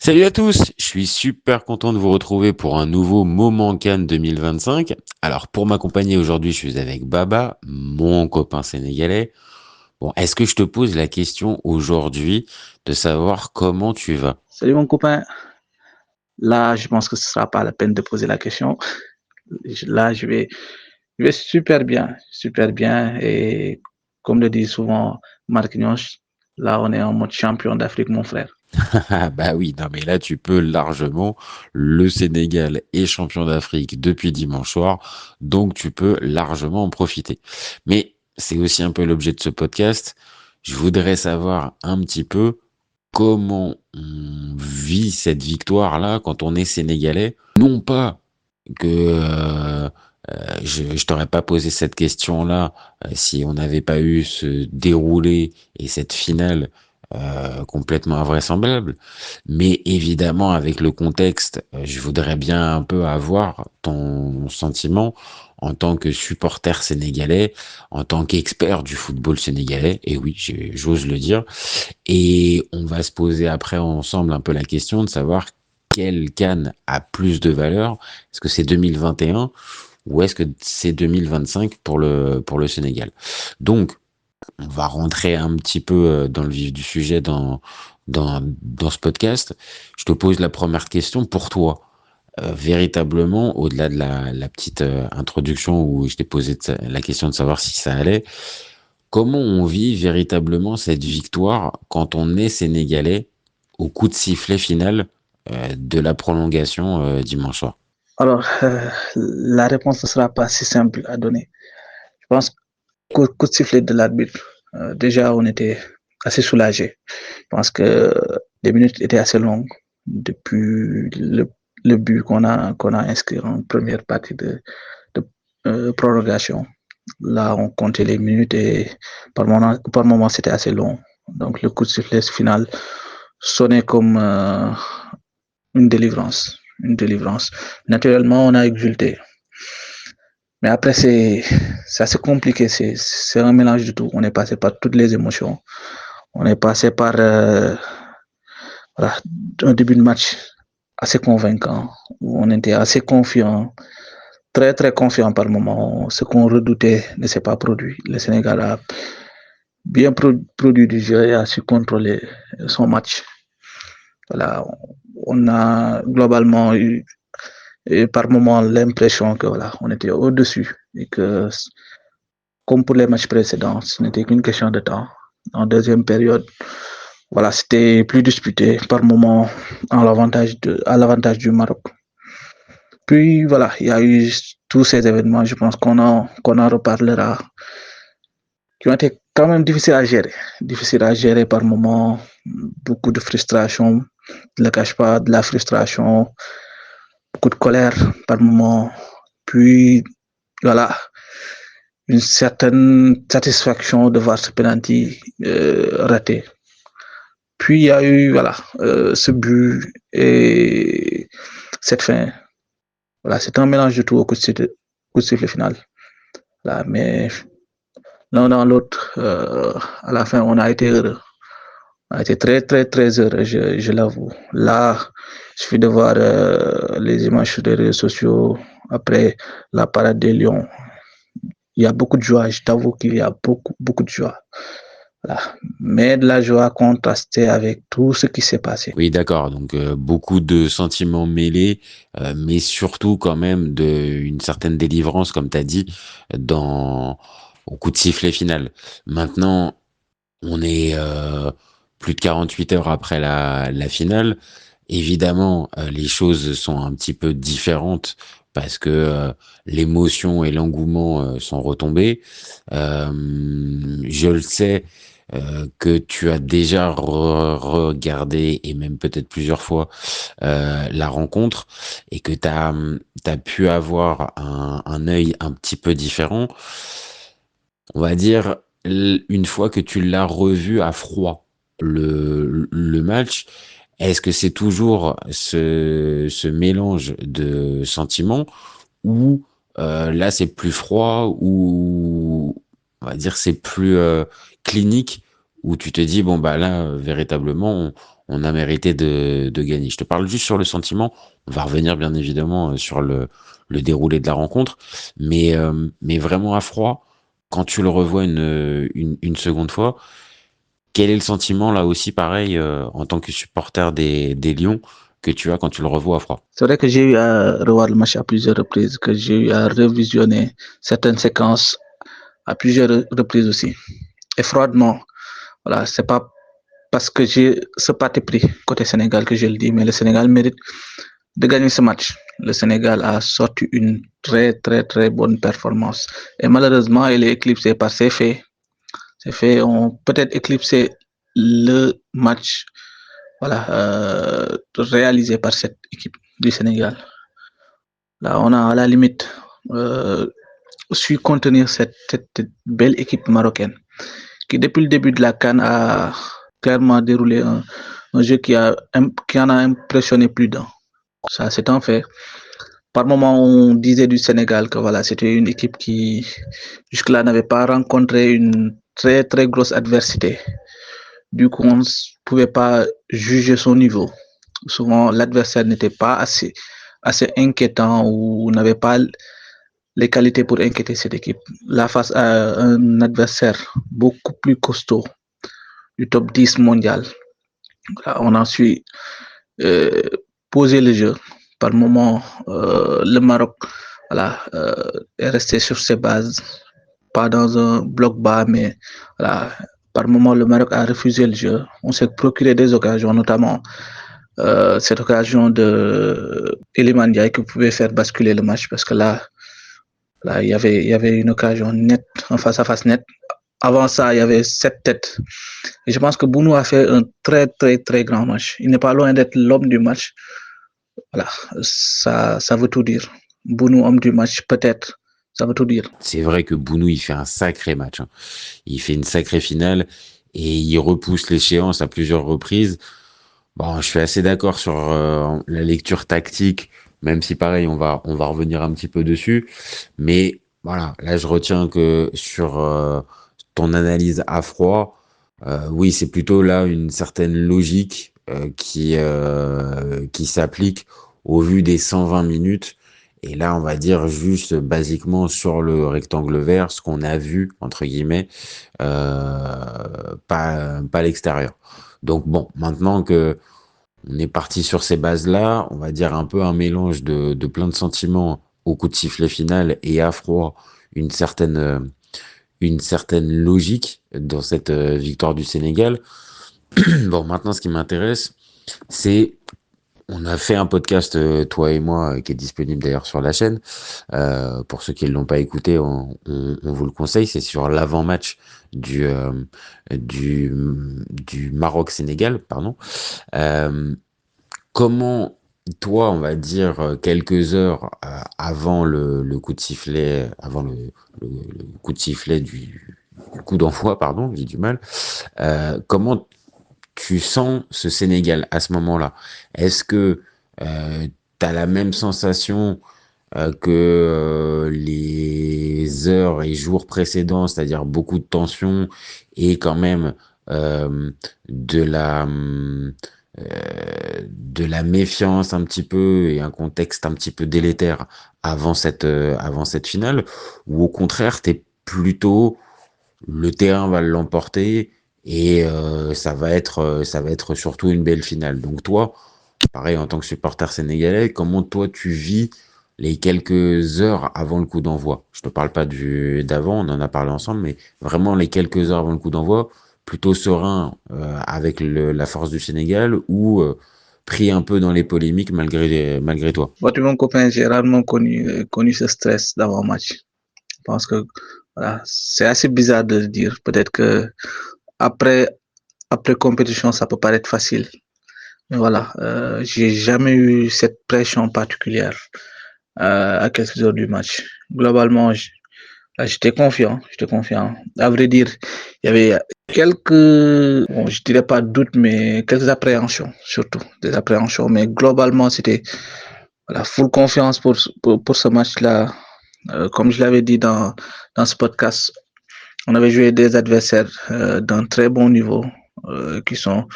Salut à tous, je suis super content de vous retrouver pour un nouveau Moment Cannes 2025. Alors pour m'accompagner aujourd'hui, je suis avec Baba, mon copain sénégalais. Bon, est-ce que je te pose la question aujourd'hui de savoir comment tu vas? Salut mon copain. Là, je pense que ce sera pas la peine de poser la question. Là, je vais super bien. Et comme le dit souvent Marquinhos, là, on est en mode champion d'Afrique, mon frère. Ah bah oui, non mais là tu peux largement. Le Sénégal est champion d'Afrique depuis dimanche soir, donc tu peux largement en profiter. Mais c'est aussi un peu l'objet de ce podcast. Je voudrais savoir un petit peu comment on vit cette victoire-là quand on est sénégalais. Non pas que je t'aurais pas posé cette question-là si on n'avait pas eu ce déroulé et cette finale complètement invraisemblable. Mais évidemment, avec le contexte, je voudrais bien un peu avoir ton sentiment en tant que supporter sénégalais, en tant qu'expert du football sénégalais, et oui, j'ose le dire. Et on va se poser après ensemble un peu la question de savoir quelle CAN a plus de valeur. Est-ce que c'est 2021 ou est-ce que c'est 2025 pour le Sénégal? Donc, on va rentrer un petit peu dans le vif du sujet dans ce podcast. Je te pose la première question pour toi. Véritablement, au-delà de la petite introduction où je t'ai posé la question de savoir si ça allait, comment on vit véritablement cette victoire quand on est sénégalais au coup de sifflet final de la prolongation dimanche soir? Alors, la réponse ne sera pas si simple à donner. Je pense qu'au coup de sifflet de l'arbitre, déjà, on était assez soulagé. Je pense que les minutes étaient assez longues depuis le but qu'on a inscrit en première partie de prolongation. Là, on comptait les minutes et par moment c'était assez long. Donc, le coup de sifflet final sonnait comme une délivrance. Une délivrance. Naturellement, on a exulté. Mais après, c'est assez compliqué. C'est un mélange de tout. On est passé par toutes les émotions. On est passé par voilà, un début de match assez convaincant, où on était assez confiant, très confiant par moment. Ce qu'on redoutait ne s'est pas produit. Le Sénégal a bien produit du jeu et a su contrôler son match. Voilà, on a globalement eu et par moment l'impression que voilà, on était au-dessus et que comme pour les matchs précédents, ce n'était qu'une question de temps. En deuxième période, voilà, c'était plus disputé par moment à l'avantage du Maroc. Puis voilà, il y a eu tous ces événements, je pense qu'on en reparlera, qui ont été quand même difficiles à gérer. Difficiles à gérer par moment, beaucoup de frustration, je ne le cache pas, de la frustration, beaucoup de colère par moment. Puis voilà, une certaine satisfaction de voir ce penalty raté. Puis il y a eu voilà, ce but et cette fin. Voilà, c'est un mélange de tout au coup de sifflet final. Là, mais l'un dans l'autre, à la fin, on a été heureux. On a été très heureux, je l'avoue. Là, il suffit de voir les images sur les réseaux sociaux après la parade des Lions. Il y a beaucoup de joie, je t'avoue qu'il y a beaucoup de joie. Voilà. Mais de la joie contrastée avec tout ce qui s'est passé. Oui, d'accord. Donc beaucoup de sentiments mêlés, mais surtout quand même une certaine délivrance, comme tu as dit, au coup de sifflet final. Maintenant, on est plus de 48 heures après la finale. Évidemment, les choses sont un petit peu différentes parce que l'émotion et l'engouement sont retombés. Je le sais que tu as déjà regardé et même peut-être plusieurs fois la rencontre et que tu as pu avoir un œil un petit peu différent. On va dire, une fois que tu l'as revu à froid, le match, est-ce que c'est toujours ce mélange de sentiments ou là c'est plus froid ou on va dire c'est plus clinique où tu te dis, bon, bah là, véritablement, on a mérité de gagner. Je te parle juste sur le sentiment. On va revenir bien évidemment sur le déroulé de la rencontre, mais vraiment à froid, quand tu le revois une seconde fois, quel est le sentiment là aussi, pareil, en tant que supporter des Lions, que tu as quand tu le revois à froid? C'est vrai que j'ai eu à revoir le match à plusieurs reprises, que j'ai eu à revisionner certaines séquences à plusieurs reprises aussi. Et froidement, voilà, c'est pas parce que j'ai ce parti pris côté Sénégal que je le dis, mais le Sénégal mérite de gagner ce match. Le Sénégal a sorti une très très très bonne performance et malheureusement, il est éclipsé par ces faits. Ces faits ont peut-être éclipsé le match, voilà, réalisé par cette équipe du Sénégal. Là, on a à la limite euh, su contenir cette belle équipe marocaine qui, depuis le début de la CAN, a clairement déroulé un jeu qui en a impressionné plus d'un. Ça, c'est un fait. Par moment, on disait du Sénégal que voilà, c'était une équipe qui, jusque-là, n'avait pas rencontré une très, très grosse adversité. Du coup, on ne pouvait pas juger son niveau. Souvent, l'adversaire n'était pas assez inquiétant ou n'avait pas les qualités pour inquiéter cette équipe. Là, face à un adversaire beaucoup plus costaud du top 10 mondial, là, on a su euh, poser le jeu. Par moment, le Maroc voilà, est resté sur ses bases, pas dans un bloc bas, mais voilà, par moment, le Maroc a refusé le jeu. On s'est procuré des occasions, notamment cette occasion de Iliman Ndiaye qui pouvait faire basculer le match parce que là il y avait une occasion nette, un face-à-face net. Avant ça, il y avait 7 têtes. Et je pense que Bounou a fait un très, très, très grand match. Il n'est pas loin d'être l'homme du match. Voilà, ça veut tout dire. Bounou, homme du match, peut-être. Ça veut tout dire. C'est vrai que Bounou, il fait un sacré match, hein. Il fait une sacrée finale et il repousse l'échéance à plusieurs reprises. Bon, je suis assez d'accord sur la lecture tactique, même si pareil, on va revenir un petit peu dessus. Mais voilà, là, je retiens que sur ton analyse à froid, oui, c'est plutôt là une certaine logique qui s'applique au vu des 120 minutes. Et là, on va dire juste basiquement sur le rectangle vert, ce qu'on a vu, entre guillemets, pas l'extérieur. Donc bon, maintenant que on est parti sur ces bases-là, on va dire un peu un mélange de plein de sentiments au coup de sifflet final et à froid, une certaine, euh, une certaine logique dans cette victoire du Sénégal. Bon, maintenant, ce qui m'intéresse, c'est on a fait un podcast, toi et moi, qui est disponible d'ailleurs sur la chaîne. Pour ceux qui ne l'ont pas écouté, on vous le conseille. C'est sur l'avant-match du, euh, du, du Maroc-Sénégal, pardon. Euh, Comment, toi, on va dire, quelques heures avant le coup de sifflet, avant le coup de sifflet du coup d'envoi, pardon, j'ai du mal, comment tu sens ce Sénégal à ce moment-là? Est-ce que tu as la même sensation que les heures et jours précédents, c'est-à-dire beaucoup de tension et quand même euh, de la de la méfiance un petit peu et un contexte un petit peu délétère avant cette finale, ou au contraire, t'es plutôt le terrain va l'emporter et ça va être surtout une belle finale. Donc toi, pareil en tant que supporter sénégalais, comment toi tu vis les quelques heures avant le coup d'envoi? Je te parle pas du d'avant, on en a parlé ensemble, mais vraiment les quelques heures avant le coup d'envoi, plutôt serein avec la force du Sénégal ou pris un peu dans les polémiques malgré toi. Moi, tu mon copain, j'ai rarement connu ce stress d'avant-match. Je pense que voilà, c'est assez bizarre de le dire. Peut-être que après, après compétition, ça peut paraître facile. Mais voilà, j'ai jamais eu cette pression particulière à quelques heures du match. Globalement, là, j'étais confiant, j'étais confiant. À vrai dire, il y avait quelques, bon, je dirais pas doute, mais quelques appréhensions, surtout des appréhensions. Mais globalement, c'était voilà, full confiance pour ce match-là. Comme je l'avais dit dans ce podcast, on avait joué des adversaires d'un très bon niveau, qui sont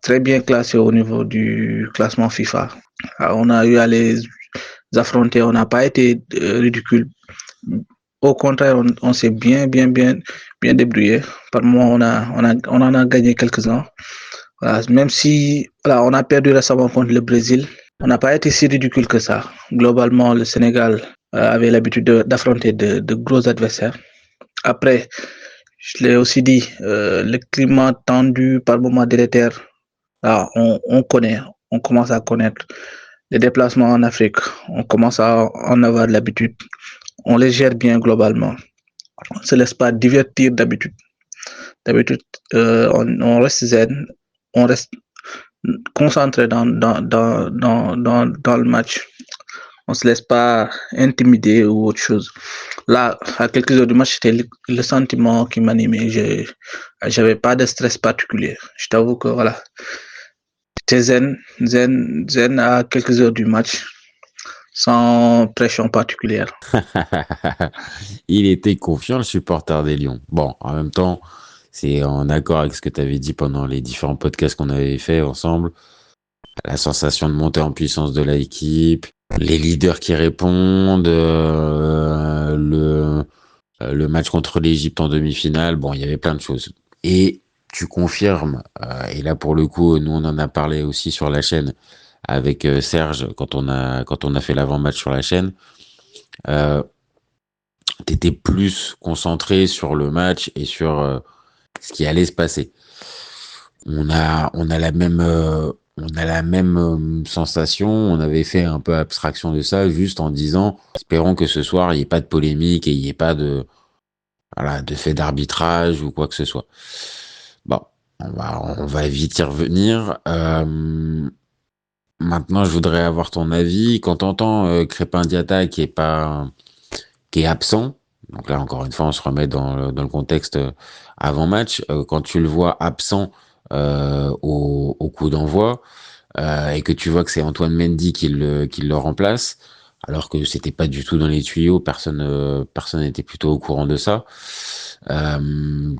très bien classés au niveau du classement FIFA. On a eu à les affronter, on n'a pas été ridicule. Au contraire, on s'est bien débrouillé. Par moment, on en a gagné quelques-uns. Voilà, même si on a perdu récemment contre le Brésil, on n'a pas été si ridicule que ça. Globalement, le Sénégal avait l'habitude d'affronter de gros adversaires. Après, je l'ai aussi dit, le climat tendu, par moments délétère, on connaît, on commence à connaître les déplacements en Afrique. On commence à en avoir l'habitude. On les gère bien globalement. On ne se laisse pas divertir d'habitude. D'habitude, on reste zen, on reste concentré dans le match. On ne se laisse pas intimider ou autre chose. Là, à quelques heures du match, c'était le sentiment qui m'animait. Je n'avais pas de stress particulier. Je t'avoue que voilà, j'étais zen à quelques heures du match, sans pression particulière. Il était confiant, le supporter des Lions. Bon, en même temps, c'est en accord avec ce que tu avais dit pendant les différents podcasts qu'on avait fait ensemble. La sensation de monter en puissance de l'équipe, les leaders qui répondent, le match contre l'Égypte en demi-finale. Bon, il y avait plein de choses. Et tu confirmes, et là pour le coup, nous on en a parlé aussi sur la chaîne avec Serge quand on a fait l'avant-match sur la chaîne. T'étais plus concentré sur le match et sur ce qui allait se passer. On a la même sensation. On avait fait un peu abstraction de ça, juste en disant, espérons que ce soir il n'y ait pas de polémique et il n'y ait pas de fait d'arbitrage ou quoi que ce soit. Bon, on va vite y revenir. Maintenant, je voudrais avoir ton avis. Quand t'entends Crépin Diatta qui est absent, donc là encore une fois, on se remet dans le contexte avant match. Quand tu le vois absent au coup d'envoi et que tu vois que c'est Antoine Mendy qui le remplace, alors que c'était pas du tout dans les tuyaux, personne n'était plutôt au courant de ça.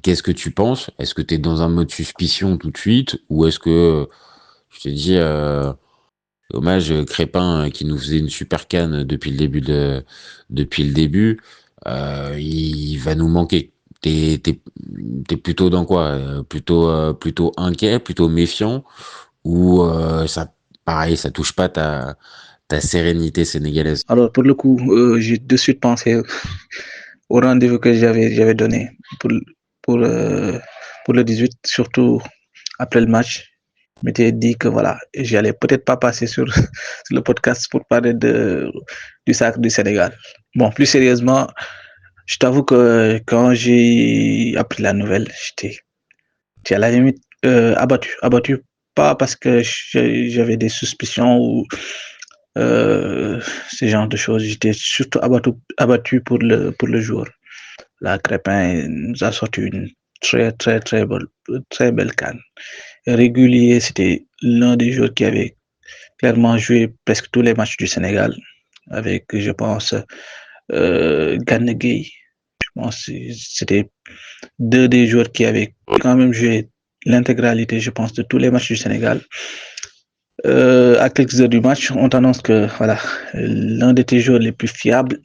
Qu'est-ce que tu penses? Est-ce que tu es dans un mode suspicion tout de suite ou est-ce que je te dis dommage Crépin qui nous faisait une super canne depuis le début, il va nous manquer. T'es plutôt dans quoi? Plutôt inquiet, plutôt méfiant ou ça pareil, ça touche pas ta sérénité sénégalaise? Alors pour le coup, j'ai de suite pensé au rendez-vous que j'avais donné pour pour euh, pour le 18, surtout après le match. Je m'étais dit que voilà, j'allais peut-être pas passer sur le podcast pour parler du sacre du Sénégal. Bon, plus sérieusement, je t'avoue que quand j'ai appris la nouvelle, j'étais à la limite abattu, pas parce que j'avais des suspicions ou ce genre de choses. J'étais surtout abattu pour le joueur. La Crépin nous a sorti une très belle canne. Régulier, c'était l'un des joueurs qui avait clairement joué presque tous les matchs du Sénégal, avec, je pense, Gana Gueye. Je pense que c'était deux des joueurs qui avaient quand même joué l'intégralité, je pense, de tous les matchs du Sénégal. À quelques heures du match, on t'annonce que voilà, l'un de tes joueurs les plus fiables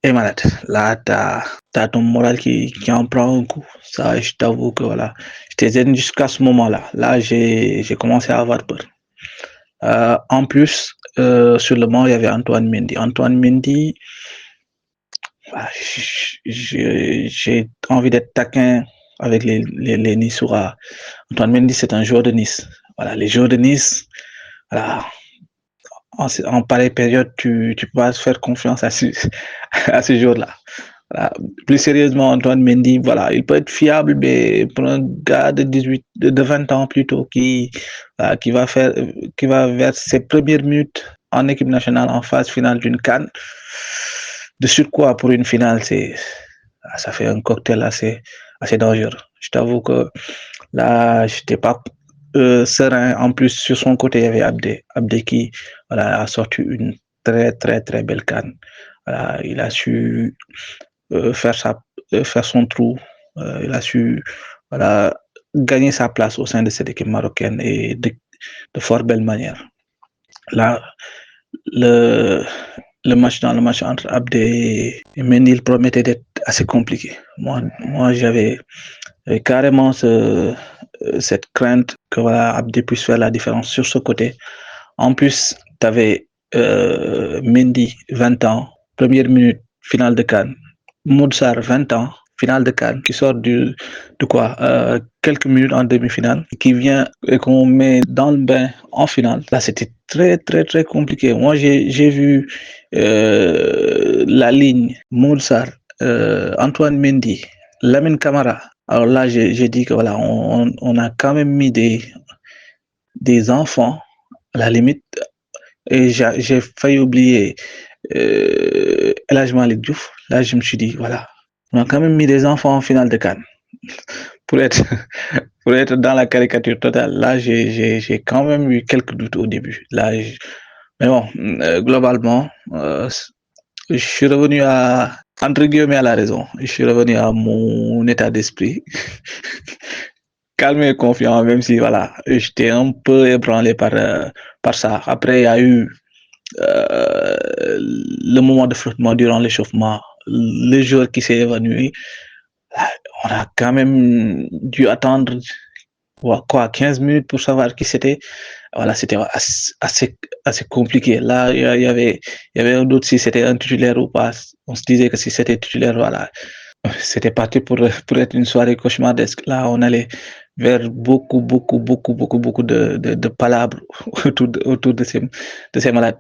est malade. Là, t'as ton moral qui en prend un coup. Ça, je t'avoue que voilà, j'étais zen jusqu'à ce moment-là. Là, j'ai commencé à avoir peur. En plus, sur le banc, il y avait Antoine Mendy. Antoine Mendy, j'ai envie d'être taquin avec les Niçois. Antoine Mendy, c'est un joueur de Nice. Voilà, les joueurs de Nice, voilà, en pareille période, tu peux pas faire confiance à ce joueur-là. Voilà. Plus sérieusement, Antoine Mendy, voilà, il peut être fiable, mais pour un gars de 20 ans plutôt, qui va vers ses premières minutes en équipe nationale en phase finale d'une CAN, de surcroît pour une finale, ça fait un cocktail assez dangereux. Je t'avoue que là, je n'étais pas serein. En plus, sur son côté, il y avait Abdé qui a sorti une très belle CAN. Voilà, il a su faire son trou. Il a su voilà, gagner sa place au sein de cette équipe marocaine et de fort belle manière. Là, le, dans le match entre Abdé et Mendy, il promettait d'être assez compliqué. Moi j'avais carrément cette crainte que voilà, Abdé puisse faire la différence sur ce côté. En plus, tu avais Mendy, 20 ans, première minute, finale de CAN. Moudsar, 20 ans, finale de CAN, qui sort de quoi quelques minutes en demi-finale, qui vient et qu'on met dans le bain en finale. Là, c'était très, très, très compliqué. Moi, j'ai vu la ligne Moudsar, Antoine Mendy, Lamine Camara. Alors là, j'ai dit que voilà, on a quand même mis des enfants, à la limite, et j'ai failli oublier El Hadj Malick Diouf. Là, je me suis dit, voilà, on a quand même mis des enfants en finale de CAN. Pour être, pour être dans la caricature totale, là, j'ai quand même eu quelques doutes au début. Là, mais bon, globalement, je suis revenu entre guillemets, à la raison. Je suis revenu à mon état d'esprit. Calme et confiant, même si voilà, j'étais un peu ébranlé par ça. Après, il y a eu le moment de flottement durant l'échauffement, le joueur qui s'est évanoui. On a quand même dû attendre 15 minutes pour savoir qui c'était. Voilà, c'était assez compliqué. Là, il y avait un doute si c'était un titulaire ou pas. On se disait que si c'était titulaire, voilà, c'était parti pour être une soirée cauchemardesque. Là, on allait vers beaucoup de palabres autour de ces malades.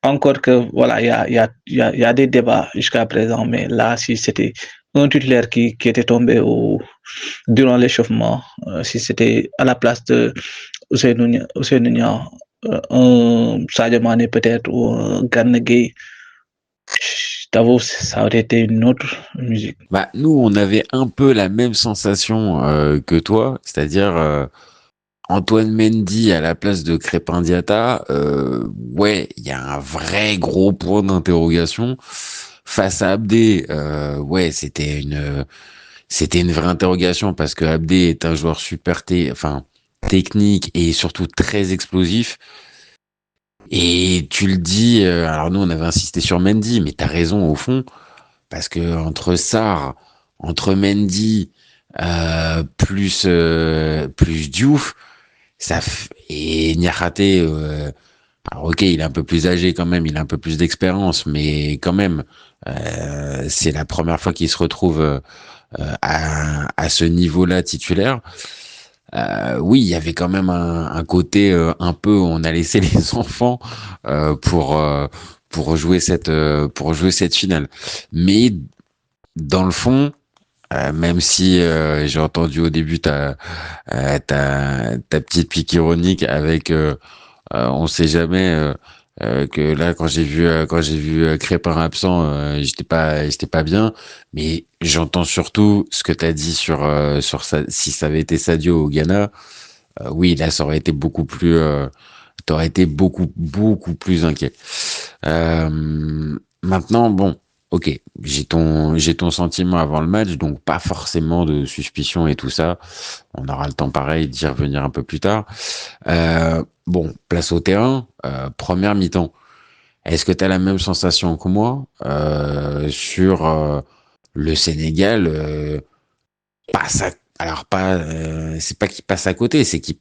Encore que, voilà, il y a des débats jusqu'à présent, mais là, si c'était un titulaire qui était tombé durant l'échauffement, si c'était à la place de Ousseynou Niang, un Sadio Mané peut-être, ou un Gana Gueye, je t'avoue, ça aurait été une autre musique. Bah, nous, on avait un peu la même sensation que toi, c'est-à-dire Antoine Mendy à la place de Crépin Diatta. Ouais, il y a un vrai gros point d'interrogation. Face à Abdé, ouais, c'était une vraie interrogation parce que Abdé est un joueur super technique et surtout très explosif. Et tu le dis, alors nous on avait insisté sur Mendy, mais t'as raison au fond, parce que entre Mendy plus Diouf, et Niakhaté, alors ok, il est un peu plus âgé quand même, il a un peu plus d'expérience, mais quand même, c'est la première fois qu'il se retrouve à ce niveau-là titulaire. Oui, il y avait quand même un côté un peu, on a laissé les enfants euh, pour euh, pour jouer cette finale. Mais dans le fond, même si j'ai entendu au début ta petite pique ironique avec on sait jamais que là quand j'ai vu Crépin absent, j'étais pas bien, mais j'entends surtout ce que tu as dit sur si ça avait été Sadio au Ghana. Oui, là ça aurait été beaucoup plus t'aurais été beaucoup plus inquiet. Maintenant, bon, ok, j'ai ton sentiment avant le match, donc pas forcément de suspicion et tout ça. On aura le temps pareil d'y revenir un peu plus tard. Bon, place au terrain, première mi-temps. Est-ce que tu as la même sensation que moi sur le Sénégal passe à, alors pas c'est pas qu'il passe à côté, c'est qu'il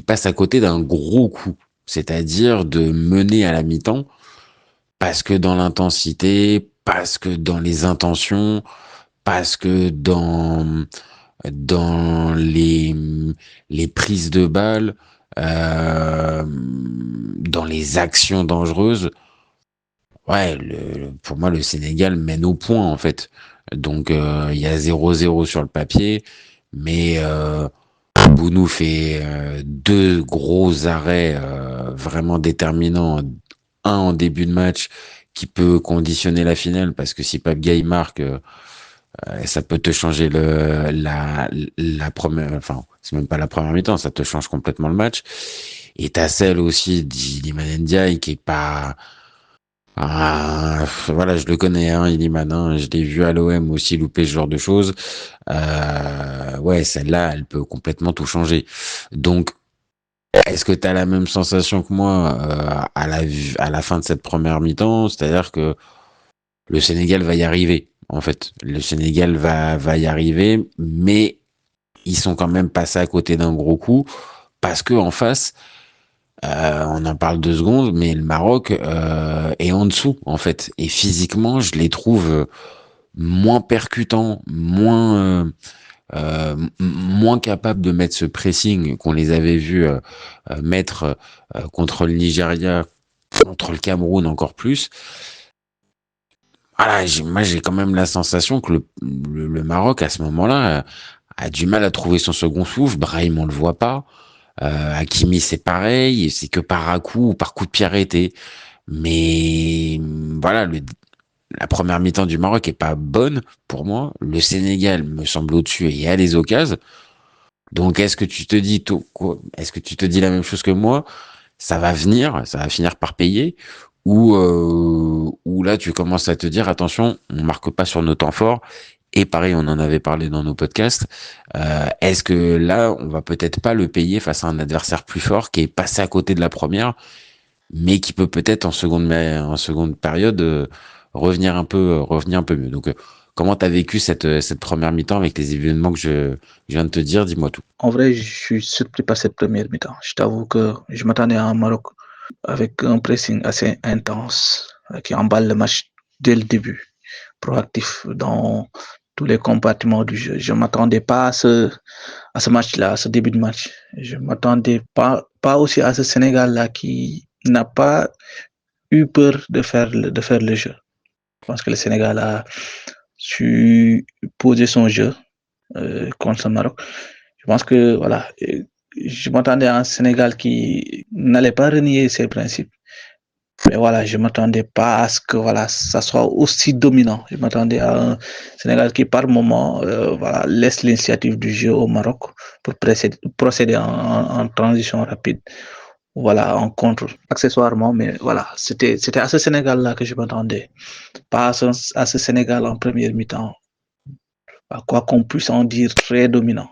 passe à côté d'un gros coup, c'est-à-dire de mener à la mi-temps parce que dans l'intensité, parce que dans les intentions, parce que dans les prises de balles, dans les actions dangereuses. Ouais, pour moi, le Sénégal mène au point, en fait. Donc, il y a 0-0 sur le papier, mais Bounou fait deux gros arrêts vraiment déterminants. Un en début de match qui peut conditionner la finale, parce que si Pape Gueye marque, ça peut te changer la première, enfin, c'est même pas la première mi-temps, ça te change complètement le match. Et t'as celle aussi d'Iliman Ndiaye qui est pas Voilà, je le connais, hein, Iliman, hein, je l'ai vu à l'OM aussi louper ce genre de choses. Ouais, celle-là, elle peut complètement tout changer. Donc, est-ce que tu as la même sensation que moi à la fin de cette première mi-temps? C'est-à-dire que le Sénégal va y arriver, en fait. Le Sénégal va y arriver, mais ils sont quand même passés à côté d'un gros coup parce que en face, on en parle 2 secondes, mais le Maroc est en dessous, en fait. Et physiquement, je les trouve moins percutants, moins capables de mettre ce pressing qu'on les avait vus mettre contre le Nigeria, contre le Cameroun encore plus. Voilà, moi j'ai quand même la sensation que le Maroc à ce moment-là a du mal à trouver son second souffle. Brahim on le voit pas. Hakimi c'est pareil, c'est que par à-coup ou par coup de pied arrêté. Mais voilà, la première mi-temps du Maroc est pas bonne pour moi. Le Sénégal me semble au-dessus et a les occasions. Donc est-ce que tu te dis la même chose que moi? Ça va finir par payer, ou là tu commences à te dire attention, on marque pas sur nos temps forts. Et pareil, on en avait parlé dans nos podcasts. Est-ce que là, on va peut-être pas le payer face à un adversaire plus fort qui est passé à côté de la première, mais qui peut peut-être en seconde période revenir un peu mieux. Donc, comment t'as vécu cette première mi-temps avec les événements que je viens de te dire? Dis-moi tout. En vrai, je suis surpris par cette première mi-temps. Je t'avoue que je m'attendais à un Maroc avec un pressing assez intense qui emballe le match dès le début, proactif dans tous les compartiments du jeu. Je m'attendais pas à ce match-là, à ce début de match. Je m'attendais pas aussi à ce Sénégal-là qui n'a pas eu peur de faire le jeu. Je pense que le Sénégal a su poser son jeu contre le Maroc. Je pense que voilà, je m'attendais à un Sénégal qui n'allait pas renier ses principes. Mais voilà, je m'attendais pas à ce que voilà, ça soit aussi dominant. Je m'attendais à un Sénégal qui, par moment, voilà, laisse l'initiative du jeu au Maroc pour procéder en transition rapide. Voilà, en contre, accessoirement, mais voilà, c'était à ce Sénégal-là que je m'attendais. Pas à ce Sénégal en première mi-temps, à quoi qu'on puisse en dire, très dominant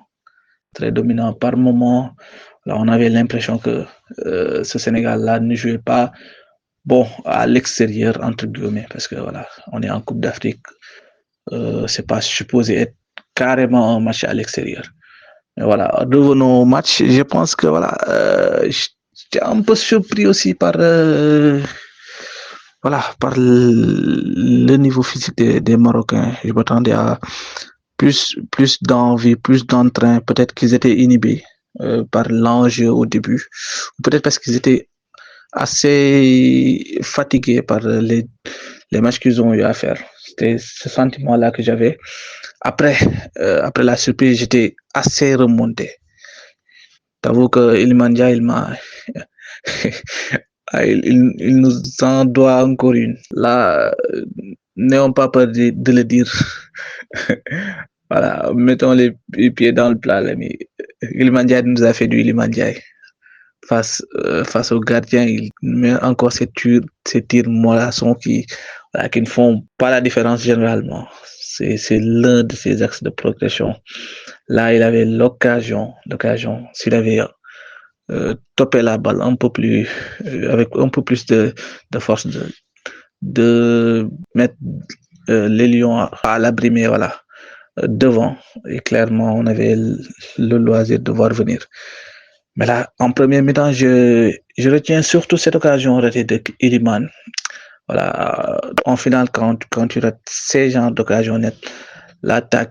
par moment. Là, on avait l'impression que ce Sénégal-là ne jouait pas bon à l'extérieur, entre guillemets, parce que voilà, on est en Coupe d'Afrique. C'est pas supposé être carrément un match à l'extérieur. Mais voilà, revenons au match. Je pense que voilà, j'étais un peu surpris aussi par le niveau physique des Marocains. Je m'attendais à plus d'envie, plus d'entrain. Peut-être qu'ils étaient inhibés par l'enjeu au début. Peut-être parce qu'ils étaient assez fatigués par les matchs qu'ils ont eu à faire. C'était ce sentiment-là que j'avais. Après la surprise, j'étais assez remonté. T'avoue que Ilmandia, il nous en doit encore une. Là, n'ayons pas peur de le dire. Voilà, mettons les pieds dans le plat, l'ami. Ilmandia nous a fait du Ilmandia. Face au gardien, il met encore ces tirs mollassons voilà, qui ne font pas la différence généralement. C'est l'un de ses axes de progression. Là, il avait l'occasion, s'il avait topé la balle un peu plus, avec un peu plus de force, de mettre les Lions à l'abri, mais voilà, devant. Et clairement, on avait le loisir de voir venir. Mais là, en première mi-temps, je retiens surtout cette occasion ratée de Iliman. Voilà, en finale, quand tu rates ces genres d'occasions nettes, là, t'as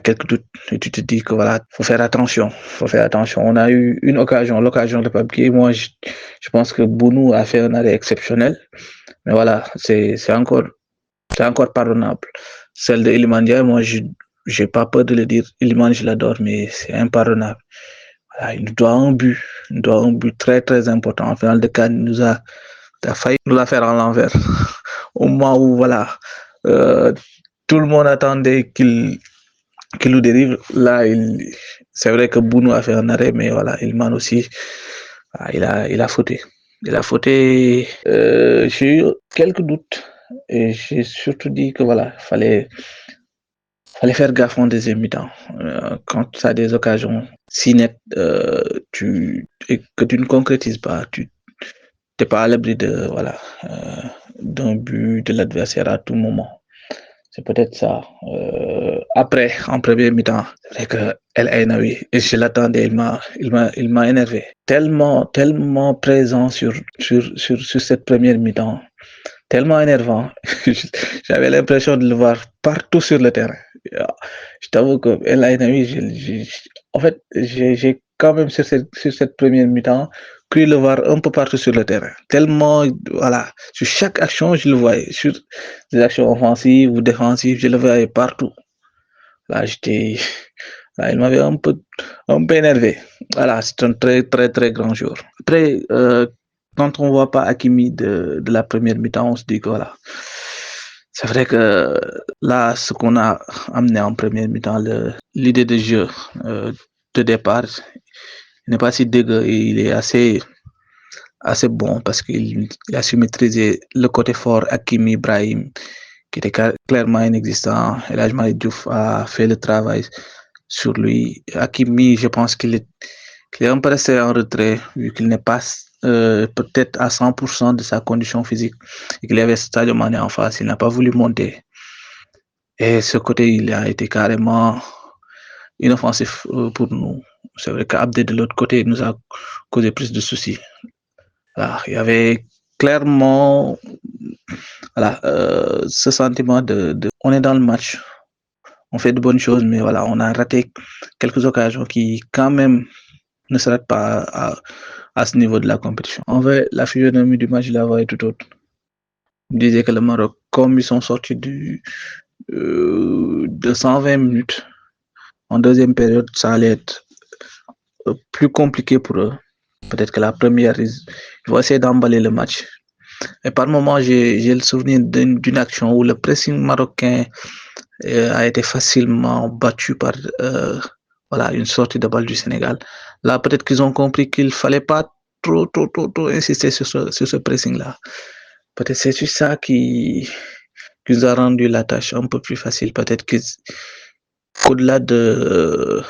quelques doutes et tu te dis que voilà, faut faire attention. On a eu l'occasion de papier. Moi, je pense que Bounou a fait un arrêt exceptionnel. Mais voilà, c'est encore pardonnable. Celle de Iliman Ndiaye, moi, j'ai pas peur de le dire. Iliman, je l'adore, mais c'est impardonnable. Voilà, il doit un but très, très important. En finale de cas, il a failli nous la faire à l'envers. Au moment où, voilà, euh, tout le monde attendait qu'il nous dérive. Là, c'est vrai que Bounou a fait un arrêt, mais voilà, Ilman aussi, il a fauté. Il a fauté. J'ai eu quelques doutes et j'ai surtout dit que voilà, fallait faire gaffe en deuxième mi-temps. Quand tu as des occasions si nettes et que tu ne concrétises pas, tu n'es pas à l'abri de voilà d'un but de l'adversaire à tout moment. C'est peut-être ça. Après, en première mi-temps, c'est vrai que El Ainaoui, et je l'attendais, il m'a énervé. Tellement présent sur cette première mi-temps, tellement énervant. J'avais l'impression de le voir partout sur le terrain. Je t'avoue que El Ainaoui, en fait, j'ai quand même sur cette première mi-temps cru le voir un peu partout sur le terrain. Tellement, voilà, sur chaque action, je le voyais. Sur des actions offensives ou défensives, je le voyais partout. Là, là, il m'avait un peu énervé. Voilà, c'est un très grand jour. Après, quand on ne voit pas Hakimi de la première mi-temps, on se dit que voilà. C'est vrai que là, ce qu'on a amené en première mi-temps, l'idée de jeu de départ, n'est pas si dégueu et il est assez bon parce qu'il a su maîtriser le côté fort Hakimi Ibrahim qui était clairement inexistant. El Hadji Malick Diouf a fait le travail sur lui. Hakimi, je pense qu'il est un peu resté en retrait vu qu'il n'est pas peut-être à 100% de sa condition physique et qu'il y avait Sadio Mané en face. Il n'a pas voulu monter. Et ce côté, il a été carrément inoffensif pour nous. C'est vrai qu'Abdé de l'autre côté nous a causé plus de soucis. Voilà, il y avait clairement voilà, ce sentiment on est dans le match, on fait de bonnes choses, mais voilà, on a raté quelques occasions qui quand même ne se ratent pas à ce niveau de la compétition. En vrai, la physionomie du match, je la voyais tout autre. Je disais que le Maroc, comme ils sont sortis de 120 minutes en deuxième période, ça allait être plus compliqué pour eux. Peut-être que la première, ils vont essayer d'emballer le match. Et par moment, j'ai le souvenir d'une action où le pressing marocain a été facilement battu par voilà, une sortie de balle du Sénégal. Là, peut-être qu'ils ont compris qu'il ne fallait pas trop insister sur ce pressing-là. Peut-être c'est juste ça qui nous a rendu la tâche un peu plus facile. Peut-être qu'au-delà de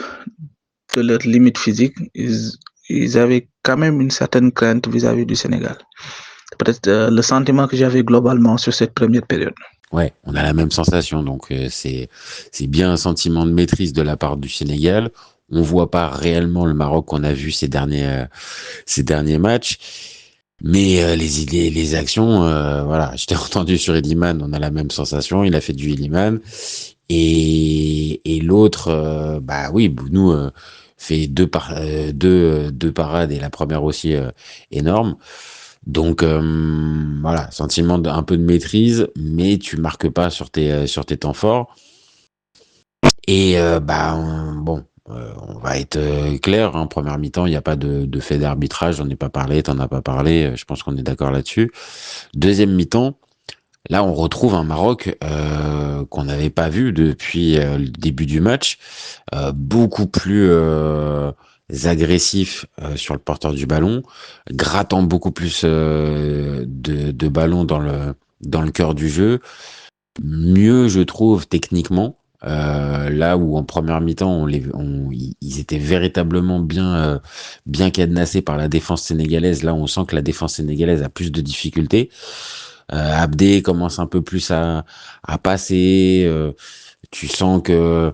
leur limite physique, ils avaient quand même une certaine crainte vis-à-vis du Sénégal. Peut-être le sentiment que j'avais globalement sur cette première période. Ouais, on a la même sensation, donc c'est bien un sentiment de maîtrise de la part du Sénégal. On voit pas réellement le Maroc qu'on a vu ces derniers matchs, mais les idées, les actions, voilà. Je t'ai entendu sur Elimane, on a la même sensation. Il a fait du Elimane et l'autre, bah oui, Bounou fait deux parades et la première aussi énorme. Donc voilà, sentiment un peu de maîtrise, mais tu marques pas sur tes temps forts. Et bon, on va être clair, hein, première mi-temps, il n'y a pas de fait d'arbitrage, j'en ai pas parlé, t'en as pas parlé, je pense qu'on est d'accord là-dessus. Deuxième mi-temps, là on retrouve un Maroc qu'on n'avait pas vu depuis le début du match, beaucoup plus agressif sur le porteur du ballon, grattant beaucoup plus de ballons dans le cœur du jeu, mieux je trouve techniquement. Là où en première mi-temps ils étaient véritablement bien cadenassés par la défense sénégalaise, là on sent que la défense sénégalaise a plus de difficultés. Abdé commence un peu plus à passer, tu sens que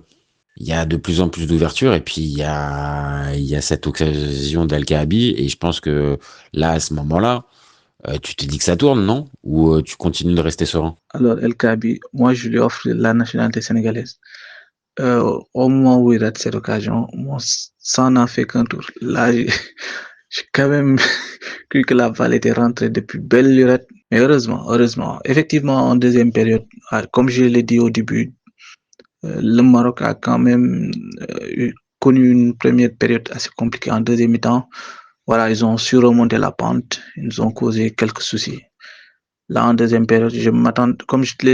il y a de plus en plus d'ouverture et puis il y a cette occasion d'Al Kaabi et je pense que là à ce moment-là tu te dis que ça tourne, non? Ou tu continues de rester serein? Alors El Kaabi, moi je lui offre la nationalité sénégalaise. Au moment où il rate cette occasion, ça n'en fait qu'un tour. Là, j'ai quand même cru que la balle était rentrée depuis belle lurette. Mais heureusement. Effectivement, en deuxième période, comme je l'ai dit au début, le Maroc a quand même connu une première période assez compliquée. En deuxième mi-temps, voilà, ils ont su remonter la pente, ils nous ont causé quelques soucis. Là, en deuxième période, comme je te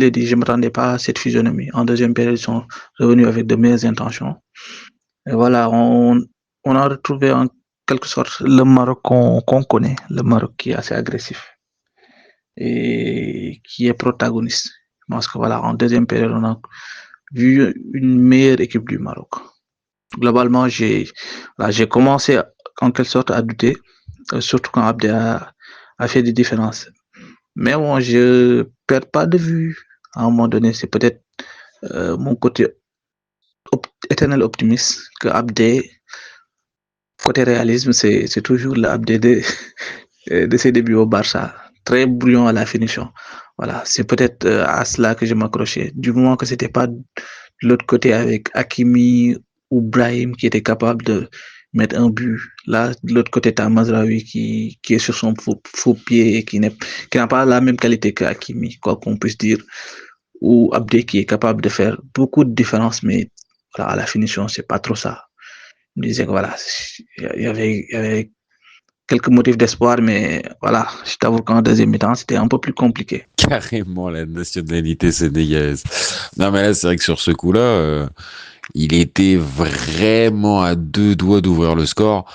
l'ai dit, je ne m'attendais pas à cette physionomie. En deuxième période, ils sont revenus avec de meilleures intentions. Et voilà, on a retrouvé un quelque sorte le Maroc qu'on connaît, le Maroc qui est assez agressif et qui est protagoniste. Je pense que voilà, en deuxième période, on a vu une meilleure équipe du Maroc. Globalement, j'ai commencé en quelque sorte à douter, surtout quand Abdé a fait des différences. Mais bon, je perds pas de vue. À un moment donné, c'est peut-être mon côté éternel optimiste que Abdé, côté réalisme, c'est toujours l'Abdé de ses débuts au Barça. Très brillant à la finition. Voilà, c'est peut-être à cela que je m'accrochais. Du moment que c'était pas de l'autre côté avec Hakimi ou Brahim qui était capable de mettre un but. Là, de l'autre côté, tu as Mazraoui qui est sur son faux pied et qui n'a pas la même qualité que Hakimi, quoi qu'on puisse dire. Ou Abdé qui est capable de faire beaucoup de différences, mais voilà, à la finition, c'est pas trop ça. Je me disais que voilà, il y avait quelques motifs d'espoir, mais voilà, je t'avoue qu'en deuxième mi-temps, c'était un peu plus compliqué. Carrément la nationalité sénégalaise. Non, mais là, c'est vrai que sur ce coup-là, il était vraiment à deux doigts d'ouvrir le score.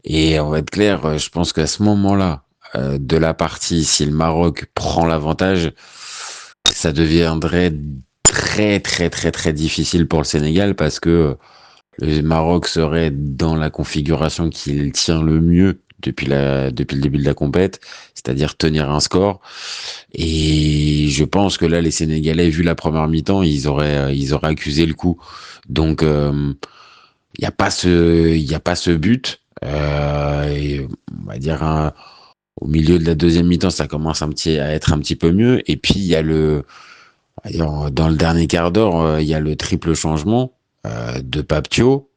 Et on va être clair, je pense qu'à ce moment-là de la partie, si le Maroc prend l'avantage, ça deviendrait très très très très difficile pour le Sénégal parce que le Maroc serait dans la configuration qu'il tient le mieux depuis le début de la compète, c'est-à-dire tenir un score. Et je pense que là, les Sénégalais, vu la première mi-temps, ils auraient accusé le coup. Donc, il n'y a pas ce but. Et on va dire au milieu de la deuxième mi-temps, ça commence à être un petit peu mieux. Et puis il y a dans le dernier quart d'heure, il y a le triple changement de Papthio.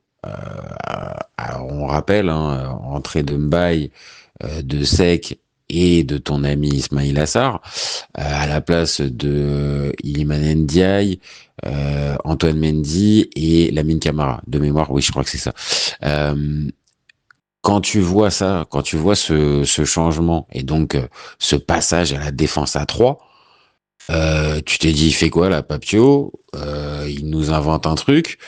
On rappelle, hein, entrée de Mbaye, de Sek et de ton ami Ismail Assar à la place de Iliman Ndiaye, Antoine Mendy et Lamine Camara. De mémoire, oui, je crois que c'est ça. Quand tu vois ça, quand tu vois ce changement et donc ce passage à la défense à 3, tu t'es dit, il fait quoi là, Papio? Il nous invente un truc?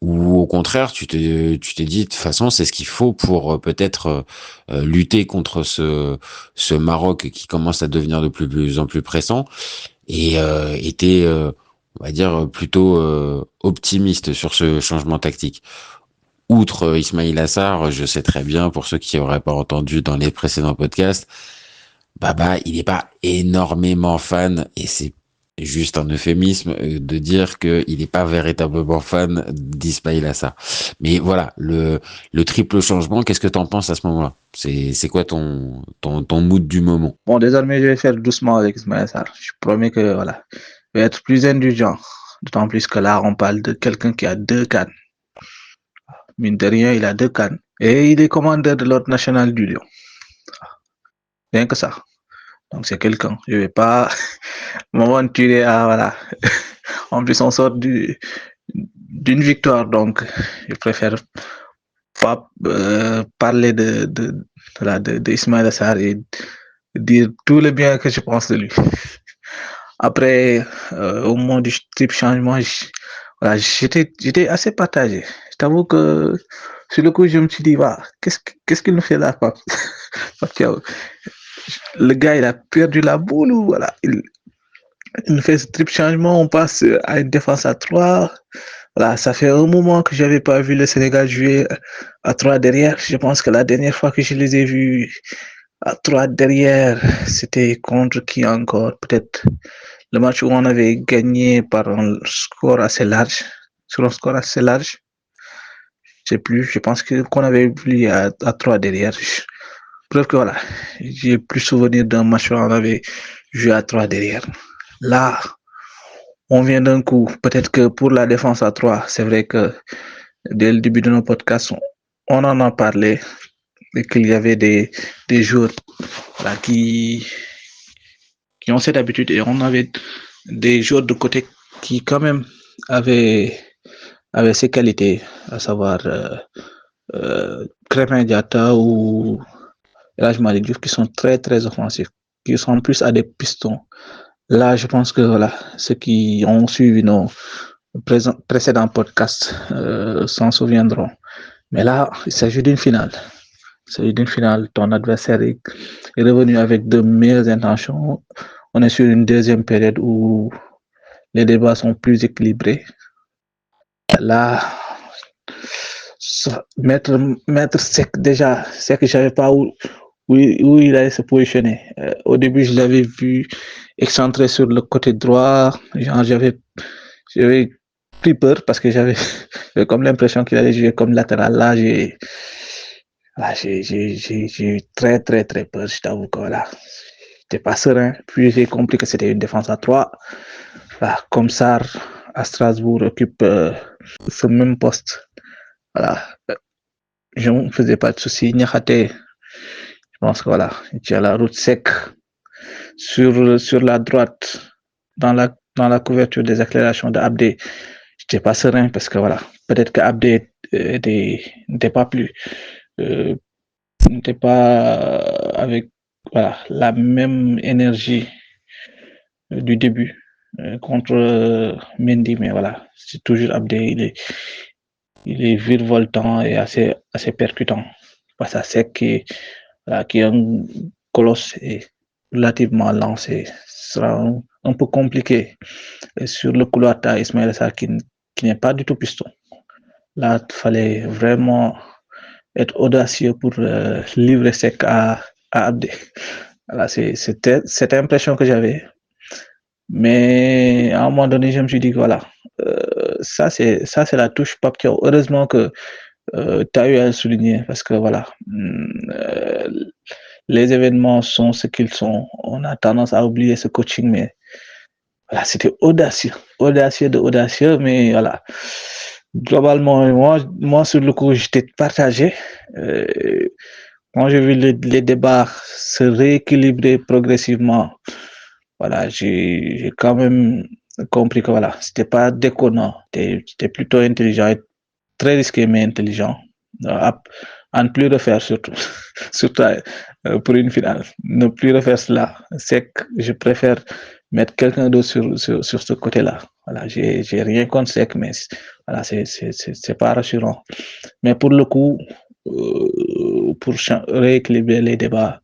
Ou au contraire, tu t'es dit, de toute façon, c'est ce qu'il faut pour peut-être lutter contre ce Maroc qui commence à devenir de plus en plus pressant et était, on va dire, plutôt optimiste sur ce changement tactique. Outre Ismail Assar, je sais très bien, pour ceux qui n'auraient pas entendu dans les précédents podcasts, Baba, il n'est pas énormément fan, et c'est juste un euphémisme de dire qu'il n'est pas véritablement fan d'Ismail Assar. Mais voilà, le triple changement, qu'est-ce que tu en penses à ce moment-là? C'est quoi ton mood du moment? Bon, désormais, je vais faire doucement avec Ismaël Sarr. Je promets que voilà, je vais être plus indulgent. D'autant plus que là, on parle de quelqu'un qui a 2 CAN. Mine de rien, il a 2 CAN. Et il est commandeur de l'ordre national du Lion. Rien que ça. Donc, c'est quelqu'un. Je ne vais pas m'aventurer à, voilà. En plus, on sort d'une victoire. Donc, je préfère pas parler de Ismaël Sarr et dire tout le bien que je pense de lui. Après, au moment du triple changement, voilà, j'étais assez partagé. Je t'avoue que sur le coup, je me suis dit, bah, qu'est-ce qu'il nous fait là, Pape? Le gars, il a perdu la boule ou voilà, il nous fait ce triple changement, on passe à une défense à 3. Voilà, ça fait un moment que j'avais pas vu le Sénégal jouer à 3 derrière. Je pense que la dernière fois que je les ai vus à 3 derrière, c'était contre qui encore? Peut-être le match où on avait gagné par un score assez large, sur un score assez large. Je sais plus, je pense qu'on avait vu à 3 derrière. Preuve que voilà, j'ai plus souvenir d'un match où on avait joué à 3 derrière. Là, on vient d'un coup. Peut-être que pour la défense à 3, c'est vrai que dès le début de nos podcasts, on en a parlé et qu'il y avait des joueurs là, qui ont cette habitude et on avait des joueurs de côté qui quand même avaient ces qualités, à savoir Krépin Diatta ou Elhadji Malick Diouf qui sont très très offensifs, qui sont plus à des pistons. Là, je pense que voilà, ceux qui ont suivi nos précédents podcasts s'en souviendront. Mais là, il s'agit d'une finale. C'est une finale. Ton adversaire est revenu avec de meilleures intentions. On est sur une deuxième période où les débats sont plus équilibrés. Là, mettre Sec, déjà, c'est que je ne savais pas où il allait se positionner. Au début, je l'avais vu excentré sur le côté droit. J'avais pris peur parce que j'avais comme l'impression qu'il allait jouer comme latéral. Là, j'ai eu très, très, très peur. Je t'avoue que voilà, j'étais pas serein. Puis j'ai compris que c'était une défense à 3. Voilà, comme Sarr à Strasbourg occupe ce même poste. Voilà, je ne faisais pas de soucis. Niakhaté, je pense que voilà, il tient la route sec sur la droite, dans la couverture des accélérations d'Abdé. Je n'étais pas serein parce que voilà, peut-être qu'Abdé n'était pas plus, n'était pas avec voilà, la même énergie du début contre Mendy, mais voilà, c'est toujours Abdé, il est virevoltant et assez percutant. Face à Sec qui est un colosse et relativement lancé, ce sera un peu compliqué. Et sur le couloir, tu as Ismaël Sarr qui n'est pas du tout piston. Là, il fallait vraiment être audacieux pour livrer Sec à Abdé. Voilà, c'était cette impression que j'avais. Mais à un moment donné, je me suis dit que voilà, ça c'est la touche Pape Thiaw. Heureusement que tu as eu à le souligner parce que voilà, les événements sont ce qu'ils sont. On a tendance à oublier ce coaching, mais voilà, c'était audacieux, mais voilà. Globalement, moi sur le coup, j'étais partagé. Quand j'ai vu les débats se rééquilibrer progressivement, voilà, j'ai quand même compris que voilà, c'était pas déconnant, c'était plutôt intelligent et très risqué mais intelligent. À ne plus refaire surtout, surtout pour une finale. Ne plus refaire cela. C'est que je préfère mettre quelqu'un d'autre sur ce côté-là. Voilà, j'ai rien contre Sec, mais voilà, c'est pas rassurant. Mais pour le coup, pour rééquilibrer les débats,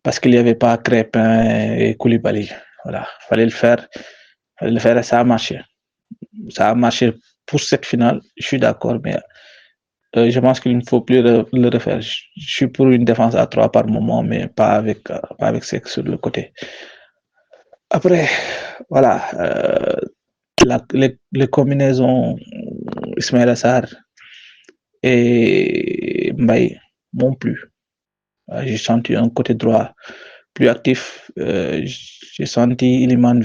parce qu'il n'y avait pas Crépin et Koulibaly. Voilà, fallait le faire et ça a marché. Ça a marché pour cette finale, je suis d'accord, mais je pense qu'il ne faut plus le refaire. Je suis pour une défense à 3 par moment, mais pas avec Sec sur le côté. Après, voilà, les combinaisons Ismaël Assar et Mbaye m'ont plu. J'ai senti un côté droit plus actif. J'ai senti Iliman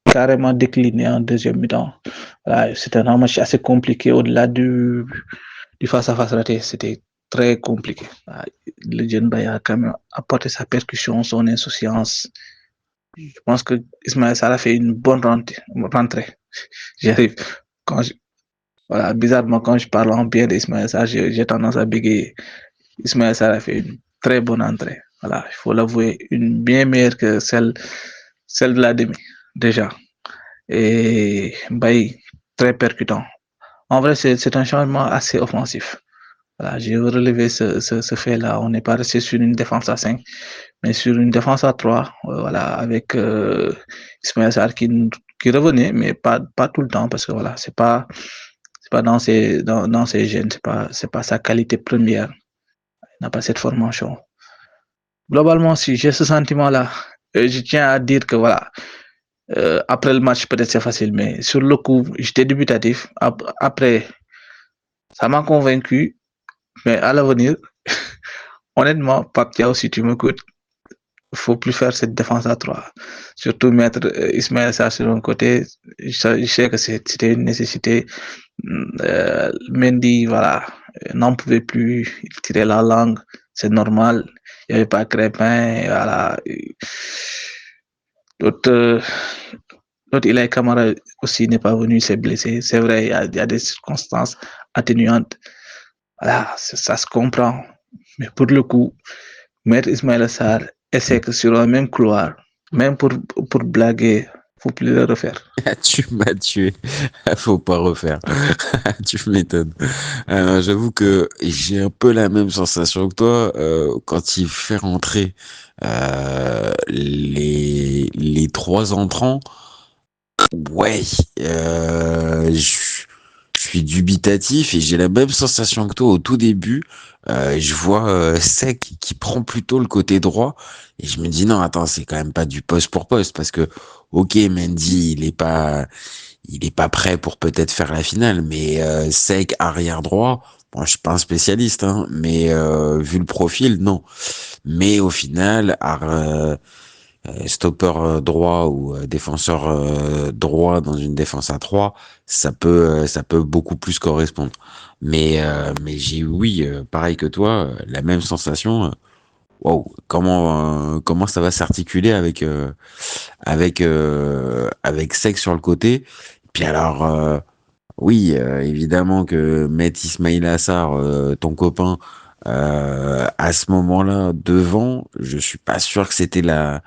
carrément décliné en deuxième mi-temps. Voilà, c'était un match assez compliqué au-delà du face-à-face raté. C'était très compliqué. Le jeune Mbaye a quand même apporté sa percussion, son insouciance. Je pense que Ismaël Sarr a fait une bonne rentrée. J'arrive. Voilà, bizarrement, quand je parle en bien d'Ismaël Sarr, j'ai tendance à bégayer. Ismaël Sarr a fait une très bonne entrée. Voilà, il faut l'avouer, une bien meilleure que celle de la demi, déjà. Et Mbaye, très percutant. En vrai, c'est un changement assez offensif. Voilà, j'ai relevé ce fait-là. On n'est pas resté sur une défense à 5, mais sur une défense à 3, voilà, avec Ismaël Sarr qui revenait, mais pas tout le temps, parce que voilà, c'est pas dans ses gènes, c'est pas sa qualité première. Il n'a pas cette formation. Globalement, si j'ai ce sentiment-là, je tiens à dire que voilà, après le match, peut-être c'est facile, mais sur le coup, j'étais dubitatif. Après, ça m'a convaincu, mais à l'avenir, honnêtement, Pape Thiaw, si tu m'écoutes, il ne faut plus faire cette défense à 3. Surtout mettre Ismaël Sarr sur un côté, je sais que c'était une nécessité. Mendy, voilà, n'en pouvait plus, il tirait la langue, c'est normal. Il n'y avait pas Crépin, voilà. L'autre, Ilaï Kamara aussi n'est pas venu, il s'est blessé. C'est vrai, il y a des circonstances atténuantes. Voilà, ça se comprend. Mais pour le coup, mettre Ismaël Sarr et Sec sur le même couloir, même pour blaguer, faut plus le refaire. Tu m'as tué. Faut pas refaire. Tu m'étonnes. J'avoue que j'ai un peu la même sensation que toi quand il fait rentrer les trois entrants. Ouais, je suis dubitatif et j'ai la même sensation que toi au tout début. Je vois Sec qui prend plutôt le côté droit et je me dis non, attends, c'est quand même pas du poste pour poste parce que ok, Mendy, il est pas prêt pour peut-être faire la finale, mais Sec arrière droit. Bon, je suis pas un spécialiste, hein, mais vu le profil, non. Mais au final, stopper droit ou défenseur droit dans une défense à 3, ça peut beaucoup plus correspondre. Mais j'ai oui, pareil que toi, la même sensation. Wow, comment ça va s'articuler avec Seck sur le côté. Puis alors oui, évidemment que mettre Ismail Assar, ton copain, à ce moment-là devant, je suis pas sûr que c'était la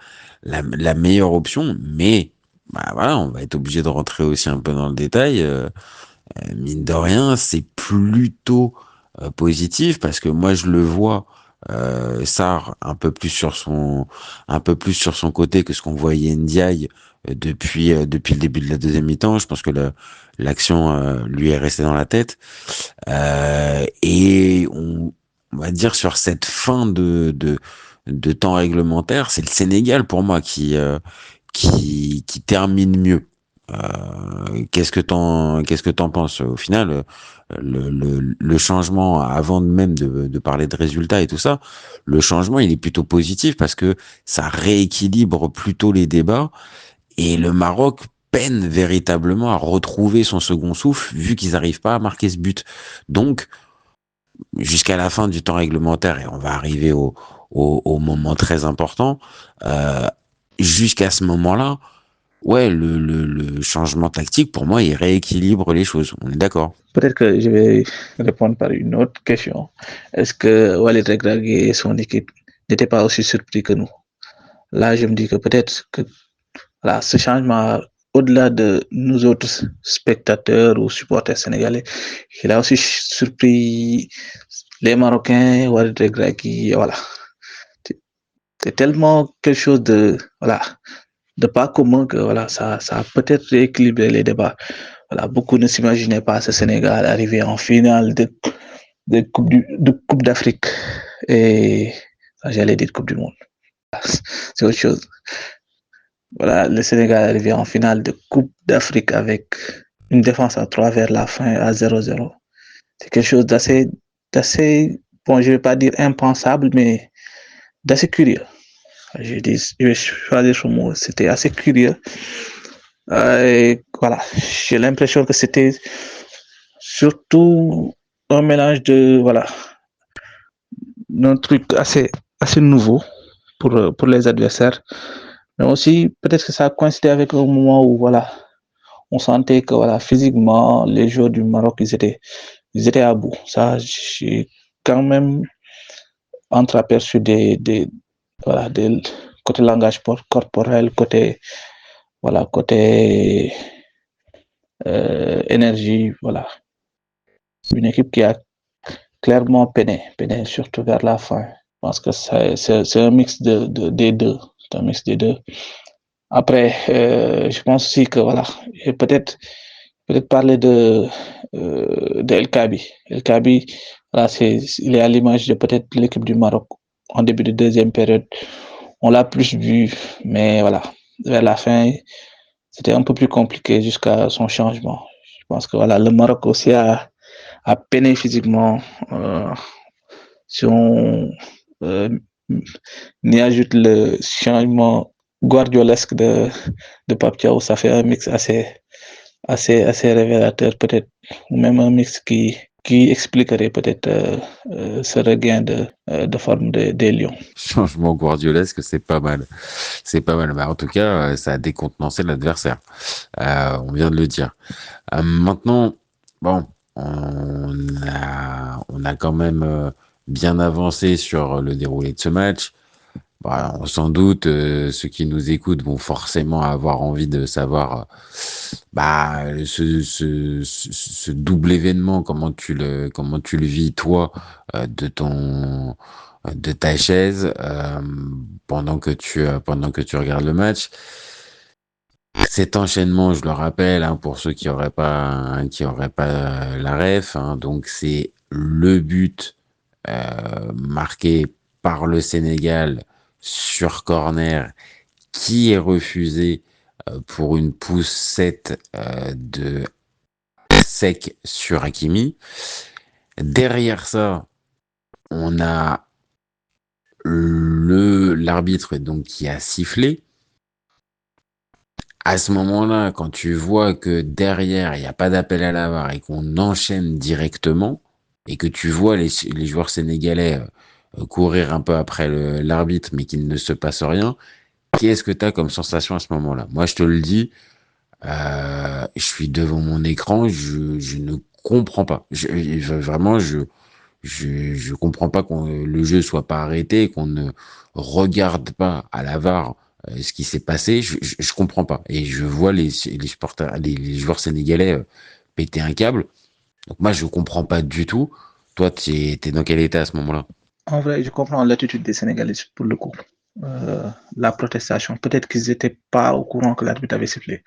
meilleure option, mais bah voilà, on va être obligé de rentrer aussi un peu dans le détail. Mine de rien, c'est plutôt positif parce que moi je le vois Sarr un peu plus sur son côté que ce qu'on voyait Ndiaye depuis le début de la deuxième mi-temps. Je pense que l'action lui est restée dans la tête et on va dire sur cette fin de temps réglementaire, c'est le Sénégal pour moi qui termine mieux. Qu'est-ce que t'en penses? Au final, le changement, avant même de parler de résultats et tout ça, le changement, il est plutôt positif parce que ça rééquilibre plutôt les débats et le Maroc peine véritablement à retrouver son second souffle vu qu'ils n'arrivent pas à marquer ce but. Donc, jusqu'à la fin du temps réglementaire, et on va arriver au moment très important, euh, jusqu'à ce moment-là, ouais, le changement tactique, pour moi, il rééquilibre les choses. On est d'accord. Peut-être que je vais répondre par une autre question. Est-ce que Walid Regragui et son équipe n'étaient pas aussi surpris que nous? Là, je me dis que peut-être que là, ce changement, au-delà de nous autres spectateurs ou supporters sénégalais, il a aussi surpris les Marocains, Walid Regragui, voilà. C'est tellement quelque chose de, voilà, de pas commun que voilà, ça a peut-être rééquilibré les débats. Voilà, beaucoup ne s'imaginaient pas ce Sénégal arriver en finale de Coupe d'Afrique et j'allais dire Coupe du Monde. C'est autre chose. Voilà, le Sénégal arrivé en finale de Coupe d'Afrique avec une défense à 3 vers la fin à 0-0. C'est quelque chose d'assez, bon, je vais pas dire impensable, mais d'assez curieux. Je vais choisir ce mot. C'était assez curieux. Et voilà, j'ai l'impression que c'était surtout un mélange de, voilà, d'un truc assez nouveau pour les adversaires. Mais aussi, peut-être que ça a coïncidé avec un moment où, voilà, on sentait que, voilà, physiquement, les joueurs du Maroc, ils étaient à bout. Ça, j'ai quand même entreaperçu voilà, des côté langage corporel, côté énergie, voilà. Une équipe qui a clairement peiné surtout vers la fin. Je pense que c'est un mix des deux. C'est un mix des deux. Après, je pense aussi que voilà, et peut-être parler de El Kabi. El Kabi, voilà, il est à l'image de peut-être l'équipe du Maroc en début de deuxième période. On l'a plus vu, mais voilà, vers la fin, c'était un peu plus compliqué jusqu'à son changement. Je pense que voilà, le Maroc aussi a peiné physiquement. Si on y ajoute le changement guardiolesque de Pape Thiaw, ça fait un mix assez révélateur peut-être, ou même un mix qui expliquerait peut-être ce regain de forme des Lions. Changement guardiolesque, c'est pas mal. C'est pas mal. Bah, en tout cas, ça a décontenancé l'adversaire. On vient de le dire. Maintenant, bon, on a quand même bien avancé sur le déroulé de ce match. Bah, sans doute, ceux qui nous écoutent vont forcément avoir envie de savoir, bah, ce double événement, comment tu le vis toi, de ta chaise, pendant que tu regardes le match. Cet enchaînement, je le rappelle, hein, pour ceux qui auraient pas la ref, hein, donc c'est le but marqué par le Sénégal sur corner qui est refusé pour une poussette de Sec sur Hakimi. Derrière ça, on a l'arbitre donc qui a sifflé. À ce moment-là, quand tu vois que derrière, il n'y a pas d'appel à la VAR et qu'on enchaîne directement, et que tu vois les joueurs sénégalais courir un peu après l'arbitre, mais qu'il ne se passe rien, qu'est-ce que tu as comme sensation à ce moment-là? Moi, je te le dis, je suis devant mon écran, je ne comprends pas. Vraiment, je comprends pas que le jeu soit pas arrêté, qu'on ne regarde pas à la VAR ce qui s'est passé. Je comprends pas. Et je vois les joueurs sénégalais péter un câble. Donc moi, je comprends pas du tout. Toi, t'es dans quel état à ce moment-là? En vrai, je comprends l'attitude des Sénégalais pour le coup. La protestation, peut-être qu'ils n'étaient pas au courant que l'arbitre avait sifflé.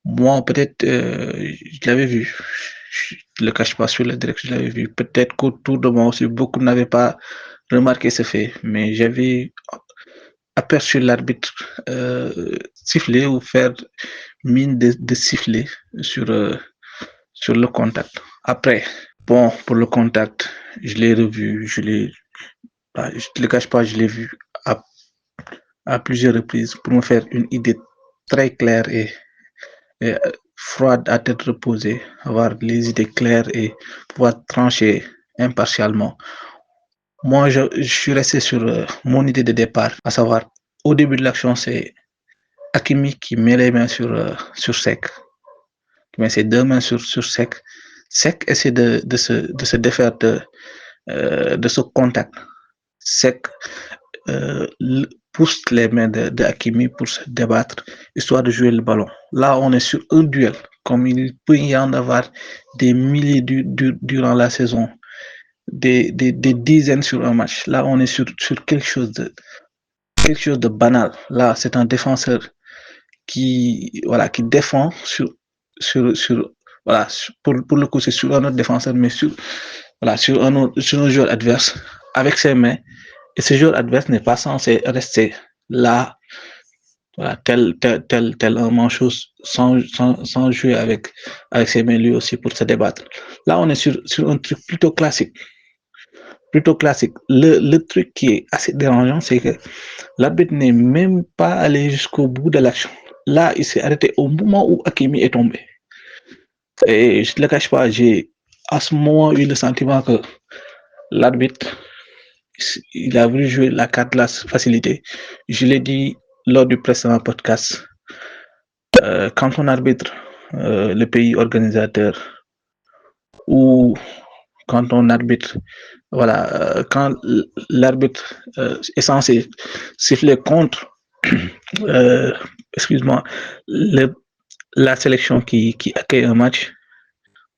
Moi, peut-être, je l'avais vu. Je ne le cache pas sur le direct, je l'avais vu. Peut-être qu'autour de moi aussi, beaucoup n'avaient pas remarqué ce fait, mais j'avais aperçu l'arbitre siffler ou faire mine de siffler sur le contact. Après, bon, pour le contact, je l'ai revu, je ne le cache pas, je l'ai vu à, à plusieurs reprises pour me faire une idée très claire et froide à tête reposée, avoir les idées claires et pouvoir trancher impartialement. Moi, je suis resté sur mon idée de départ, à savoir, au début de l'action, c'est Hakimi qui met les mains sur Sec, qui met ses deux mains sur Sec. Sec essaie de se défaire de ce contact. Sec pousse les mains de Hakimi pour se débattre, histoire de jouer le ballon. Là, on est sur un duel, comme il peut y en avoir des milliers durant la saison, des dizaines sur un match. Là, on est sur quelque chose de banal. Là, c'est un défenseur qui défend voilà, pour le coup, c'est sur un autre défenseur, mais sur un joueur adverse avec ses mains. Et ce joueur adverse n'est pas censé rester là, voilà, tel un manchot sans jouer avec ses mains lui aussi pour se débattre. Là, on est sur un truc plutôt classique. Le truc qui est assez dérangeant, c'est que l'arbitre n'est même pas allé jusqu'au bout de l'action. Là, il s'est arrêté au moment où Hakimi est tombé. Et je ne le cache pas, j'ai à ce moment eu le sentiment que l'arbitre, il a voulu jouer la carte de la facilité. Je l'ai dit lors du précédent podcast. Quand on arbitre le pays organisateur ou quand on arbitre, voilà, quand l'arbitre est censé siffler contre, excuse-moi, la sélection qui accueille un match,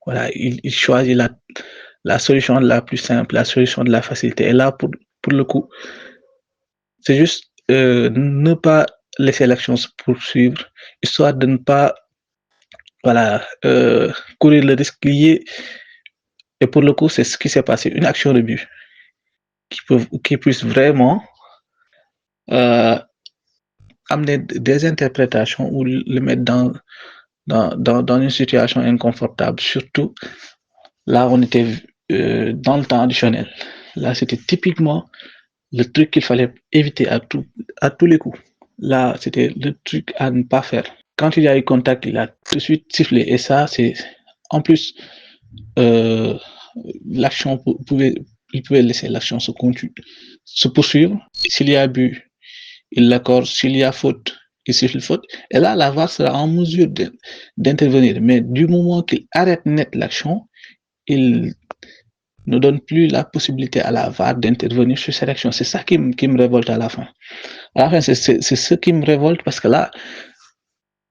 voilà, il choisit la solution la plus simple, la solution de la facilité. Et là, pour le coup, c'est juste ne pas laisser l'action se poursuivre, histoire de ne pas courir le risque lié. Et pour le coup, c'est ce qui s'est passé, une action de but qui puisse vraiment amener des interprétations ou le mettre dans une situation inconfortable. Surtout, là, on était dans le temps additionnel. Là, c'était typiquement le truc qu'il fallait éviter à tous les coups. Là, c'était le truc à ne pas faire. Quand il y a eu contact, il a tout de suite sifflé. Et ça, c'est en plus, l'action il pouvait laisser l'action se poursuivre. S'il y a but, il l'accorde. S'il y a faute, il siffle faute. Et là, la VAR sera en mesure d'intervenir. Mais du moment qu'il arrête net l'action, il ne donne plus la possibilité à la VAR d'intervenir sur cette action. C'est ça qui me révolte à la fin. À la fin, c'est ce qui me révolte parce que là,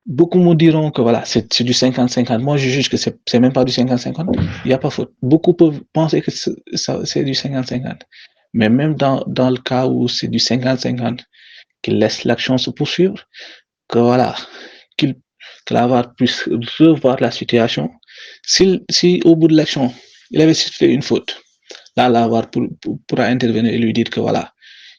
beaucoup me diront que voilà, c'est du 50-50. Moi, je juge que c'est même pas du 50-50. Il n'y a pas faute. Beaucoup peuvent penser que c'est du 50-50. Mais même dans le cas où c'est du 50-50, qu'il laisse l'action se poursuivre, que voilà, que la VAR puisse revoir la situation. Si au bout de l'action, il avait fait une faute, là, la VAR pourra intervenir et lui dire que voilà,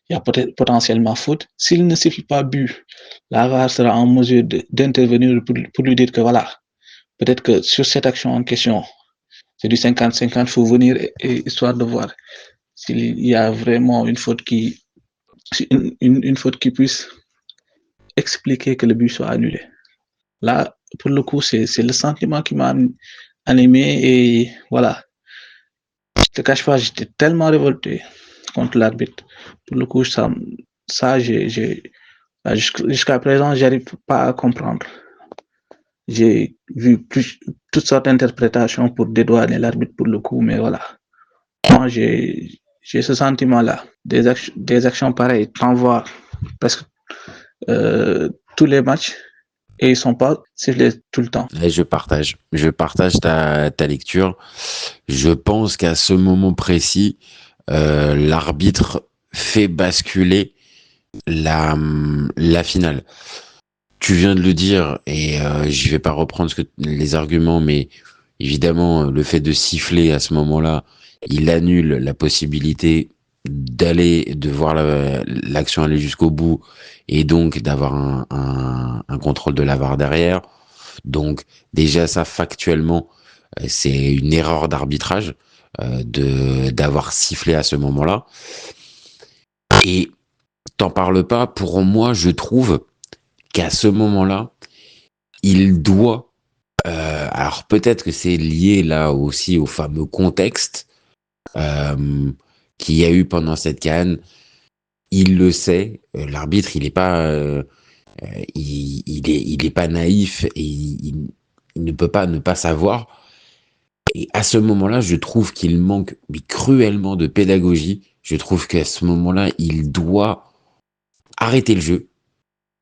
il y a peut-être potentiellement faute. S'il ne siffle pas but, la VAR sera en mesure d'intervenir pour lui dire que voilà, peut-être que sur cette action en question, c'est du 50-50, il faut venir histoire de voir s'il y a vraiment une faute une faute qui puisse expliquer que le but soit annulé. Là, pour le coup, c'est le sentiment qui m'a animé et voilà. Je te cache pas, j'étais tellement révolté contre l'arbitre. Pour le coup, jusqu'à présent, j'arrive pas à comprendre. J'ai vu toutes sortes d'interprétations pour dédouaner l'arbitre pour le coup, mais voilà. Moi, j'ai ce sentiment-là. Des actions pareilles, t'envoies presque tous les matchs et ils sont pas sifflés tout le temps. Et je partage ta lecture. Je pense qu'à ce moment précis, l'arbitre fait basculer la finale. Tu viens de le dire et je vais pas reprendre les arguments, mais évidemment le fait de siffler à ce moment-là, il annule la possibilité de voir l'action aller jusqu'au bout et donc d'avoir un contrôle de la VAR derrière. Donc déjà ça factuellement, c'est une erreur d'arbitrage d'avoir sifflé à ce moment-là. Et t'en parles pas, pour moi je trouve qu'à ce moment-là, il doit, alors peut-être que c'est lié là aussi au fameux contexte qu'il y a eu pendant cette CAN. Il le sait, l'arbitre, il est pas naïf et il ne peut pas ne pas savoir. Et à ce moment-là, je trouve qu'il manque cruellement de pédagogie. Je trouve qu'à ce moment-là, il doit arrêter le jeu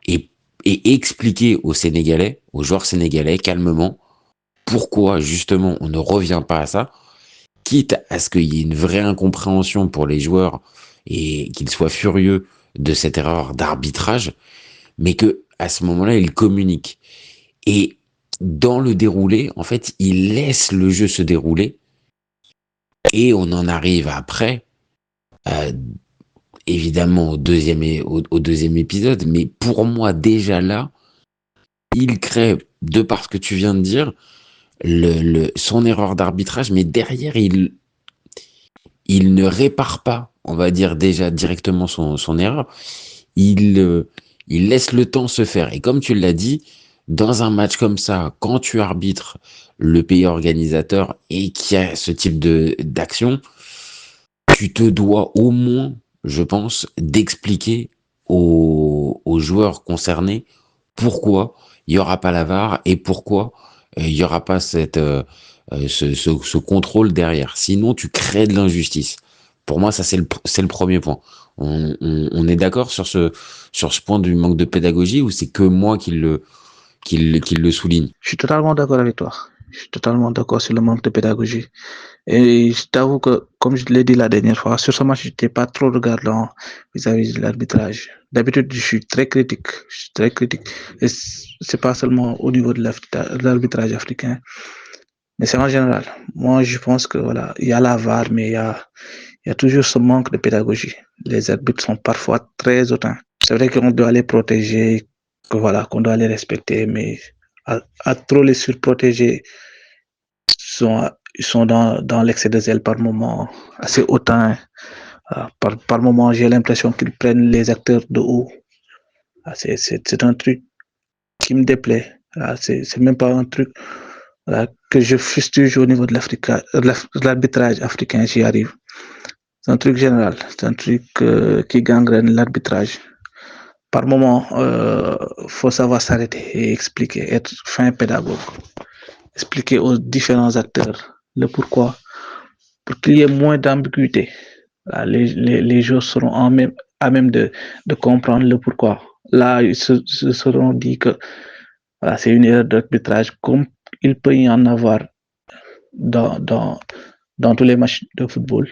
et expliquer aux Sénégalais, aux joueurs sénégalais, calmement, pourquoi justement on ne revient pas à ça, quitte à ce qu'il y ait une vraie incompréhension pour les joueurs et qu'ils soient furieux de cette erreur d'arbitrage, mais que à ce moment-là, ils communiquent. Et dans le déroulé, en fait, ils laissent le jeu se dérouler et on en arrive après, euh, évidemment au deuxième épisode, mais pour moi déjà là, il crée, de par ce que tu viens de dire, son erreur d'arbitrage, mais derrière, il ne répare pas, on va dire déjà directement son erreur, il, il laisse le temps se faire. Et comme tu l'as dit, dans un match comme ça, quand tu arbitres le pays organisateur et qu'il y a ce type d'action, tu te dois au moins, je pense, d'expliquer aux joueurs concernés pourquoi il n'y aura pas la VAR et pourquoi il n'y aura pas ce contrôle derrière. Sinon, tu crées de l'injustice. Pour moi, ça, c'est le premier point. On est d'accord sur ce point du manque de pédagogie ou c'est que moi qui le souligne? Je suis totalement d'accord avec toi. Je suis totalement d'accord sur le manque de pédagogie. Et je t'avoue que, comme je l'ai dit la dernière fois, sur ce match, je n'étais pas trop regardant vis-à-vis de l'arbitrage. D'habitude, je suis très critique. Je suis très critique. Et c'est pas seulement au niveau de l'arbitrage africain, mais c'est en général. Moi, je pense que voilà, il y a la VAR, mais il y a toujours ce manque de pédagogie. Les arbitres sont parfois très hautains. C'est vrai qu'on doit les protéger, que voilà, qu'on doit les respecter, mais à trop les surprotéger, ils sont dans l'excès de zèle par moment, assez hautain. Par moment, j'ai l'impression qu'ils prennent les acteurs de haut. C'est un truc qui me déplaît. C'est même pas un truc que je fustige au niveau de l'arbitrage africain, j'y arrive. C'est un truc général, c'est un truc qui gangrène l'arbitrage. Par moment, faut savoir s'arrêter et expliquer, être fin pédagogue, expliquer aux différents acteurs le pourquoi pour qu'il y ait moins d'ambiguïté. Les joueurs seront à même de comprendre le pourquoi. Là, ils se seront dit que voilà, c'est une erreur d'arbitrage comme il peut y en avoir dans, dans, dans tous les matchs de football.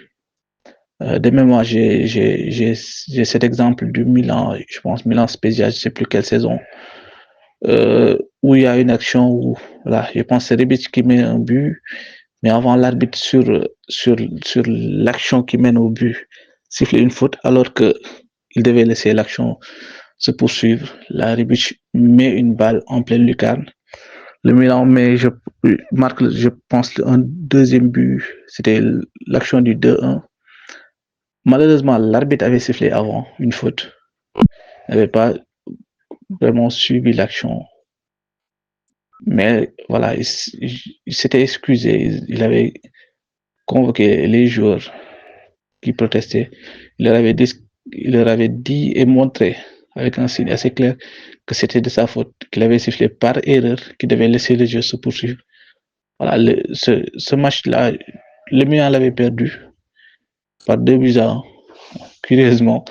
De mémoire, j'ai cet exemple du Milan, je pense Milan Spezia, je ne sais plus quelle saison, où il y a une action où, là, je pense que c'est Rebic qui met un but, mais avant l'arbitre sur l'action qui mène au but siffle une faute, alors qu'il devait laisser l'action se poursuivre. La Rebic met une balle en pleine lucarne. Le Milan marque, je pense, un deuxième but. C'était l'action du 2-1. Malheureusement, l'arbitre avait sifflé avant une faute. Il n'avait pas vraiment suivi l'action. Mais voilà, il s'était excusé. Il avait convoqué les joueurs qui protestaient. Il leur avait dit et montré avec un signe assez clair que c'était de sa faute, qu'il avait sifflé par erreur, qu'il devait laisser le jeu se poursuivre. Voilà, ce match-là, le Milan l'avait perdu par 2-1. Curieusement,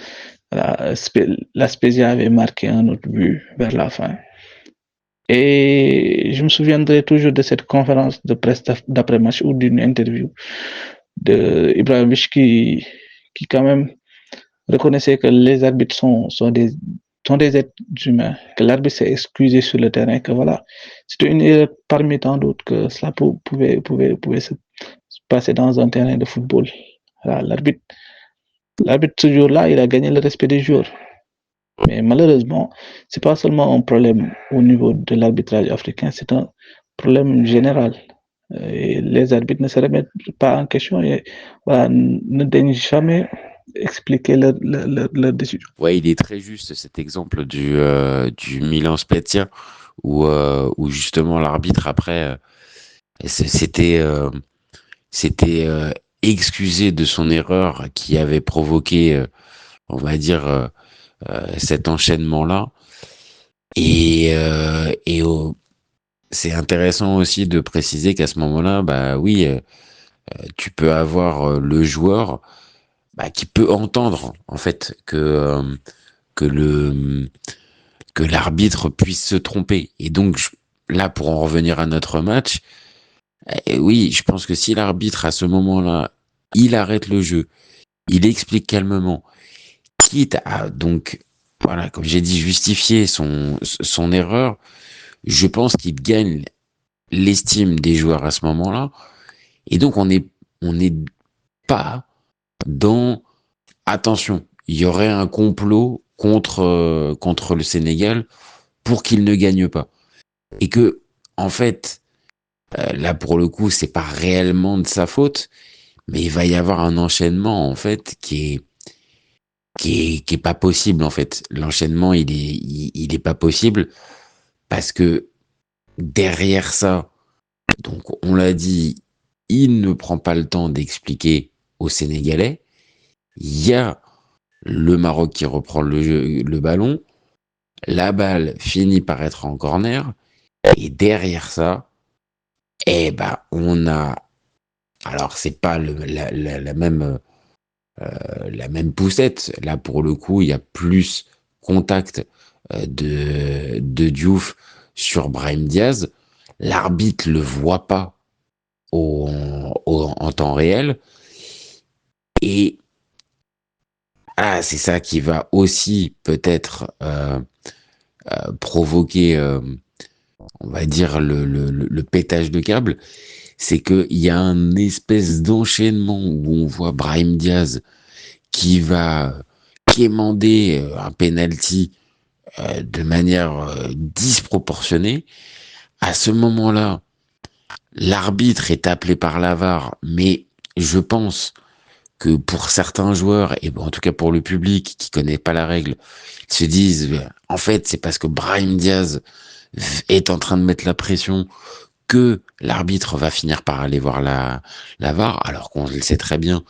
la Spezia avait marqué un autre but vers la fin. Et je me souviendrai toujours de cette conférence de presse d'après-match ou d'une interview de Ibrahimovic qui quand même reconnaissait que les arbitres sont des êtres humains, que l'arbitre s'est excusé sur le terrain, que voilà, c'était une erreur parmi tant d'autres, que cela pouvait se passer dans un terrain de football. Voilà, l'arbitre, ce jour-là, il a gagné le respect des joueurs. Mais malheureusement, c'est pas seulement un problème au niveau de l'arbitrage africain, c'est un problème général. Et les arbitres ne se remettent pas en question et voilà, ne daignent jamais expliquer leur décision. Ouais, il est très juste cet exemple du Milan Spezia où justement l'arbitre après s'était excusé de son erreur qui avait provoqué, on va dire, cet enchaînement-là. C'est intéressant aussi de préciser qu'à ce moment-là, bah oui, tu peux avoir le joueur qui peut entendre en fait que le que l'arbitre puisse se tromper. Et donc là, pour en revenir à notre match, oui, je pense que si l'arbitre à ce moment-là, il arrête le jeu, il explique calmement, quitte à donc voilà, comme j'ai dit, justifier son erreur, je pense qu'il gagne l'estime des joueurs à ce moment-là. Et donc on n'est pas dans attention, il y aurait un complot contre le Sénégal pour qu'il ne gagne pas. Et que, en fait, là pour le coup, c'est pas réellement de sa faute, mais il va y avoir un enchaînement, en fait, qui est pas possible, en fait. L'enchaînement, il est pas possible parce que derrière ça, donc on l'a dit, il ne prend pas le temps d'expliquer aux Sénégalais. Il y a le Maroc qui reprend le ballon, la balle finit par être en corner, et derrière ça, on a, alors c'est pas la même poussette, là pour le coup, il y a plus contact de Diouf sur Brahim Diaz, l'arbitre le voit pas en temps réel, et c'est ça qui va aussi peut-être provoquer, on va dire, le pétage de câble, c'est qu'il y a un espèce d'enchaînement où on voit Brahim Diaz qui va quémander un penalty de manière disproportionnée. À ce moment-là, l'arbitre est appelé par la VAR, mais je pense que pour certains joueurs, et en tout cas pour le public qui connaît pas la règle, ils se disent, en fait, c'est parce que Brahim Diaz est en train de mettre la pression que l'arbitre va finir par aller voir la VAR, alors qu'on le sait très bien,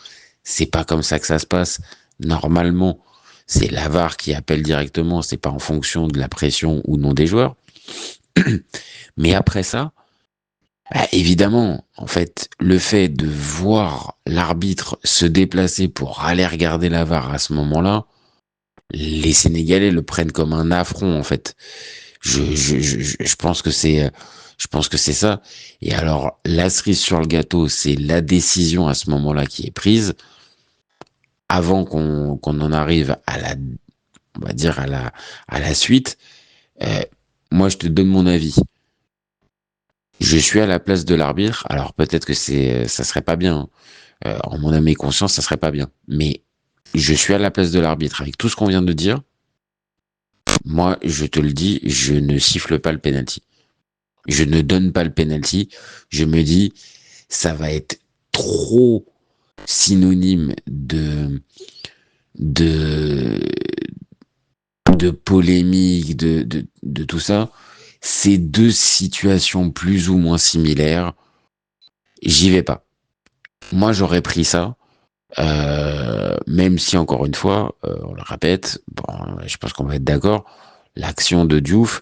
c'est pas comme ça que ça se passe. Normalement, c'est la VAR qui appelle directement, c'est pas en fonction de la pression ou non des joueurs. Mais après ça, Bah, évidemment, en fait, le fait de voir l'arbitre se déplacer pour aller regarder la VAR à ce moment-là, les Sénégalais le prennent comme un affront, en fait. Je pense que je pense que c'est ça. Et alors, la cerise sur le gâteau, c'est la décision à ce moment-là qui est prise avant qu'on en arrive à la, on va dire à la suite. Euh, Moi, je te donne mon avis. Je suis à la place de l'arbitre. Alors peut-être que ça serait pas bien, hein. En mon âme et conscience, ça serait pas bien. Mais je suis à la place de l'arbitre avec tout ce qu'on vient de dire. Moi, je te le dis, je ne siffle pas le penalty. Je ne donne pas le penalty. Je me dis, ça va être trop synonyme de, de polémique, de tout ça. Ces deux situations plus ou moins similaires, j'y vais pas. Moi, j'aurais pris ça, même si encore une fois, on le répète, bon, je pense qu'on va être d'accord, l'action de Diouf,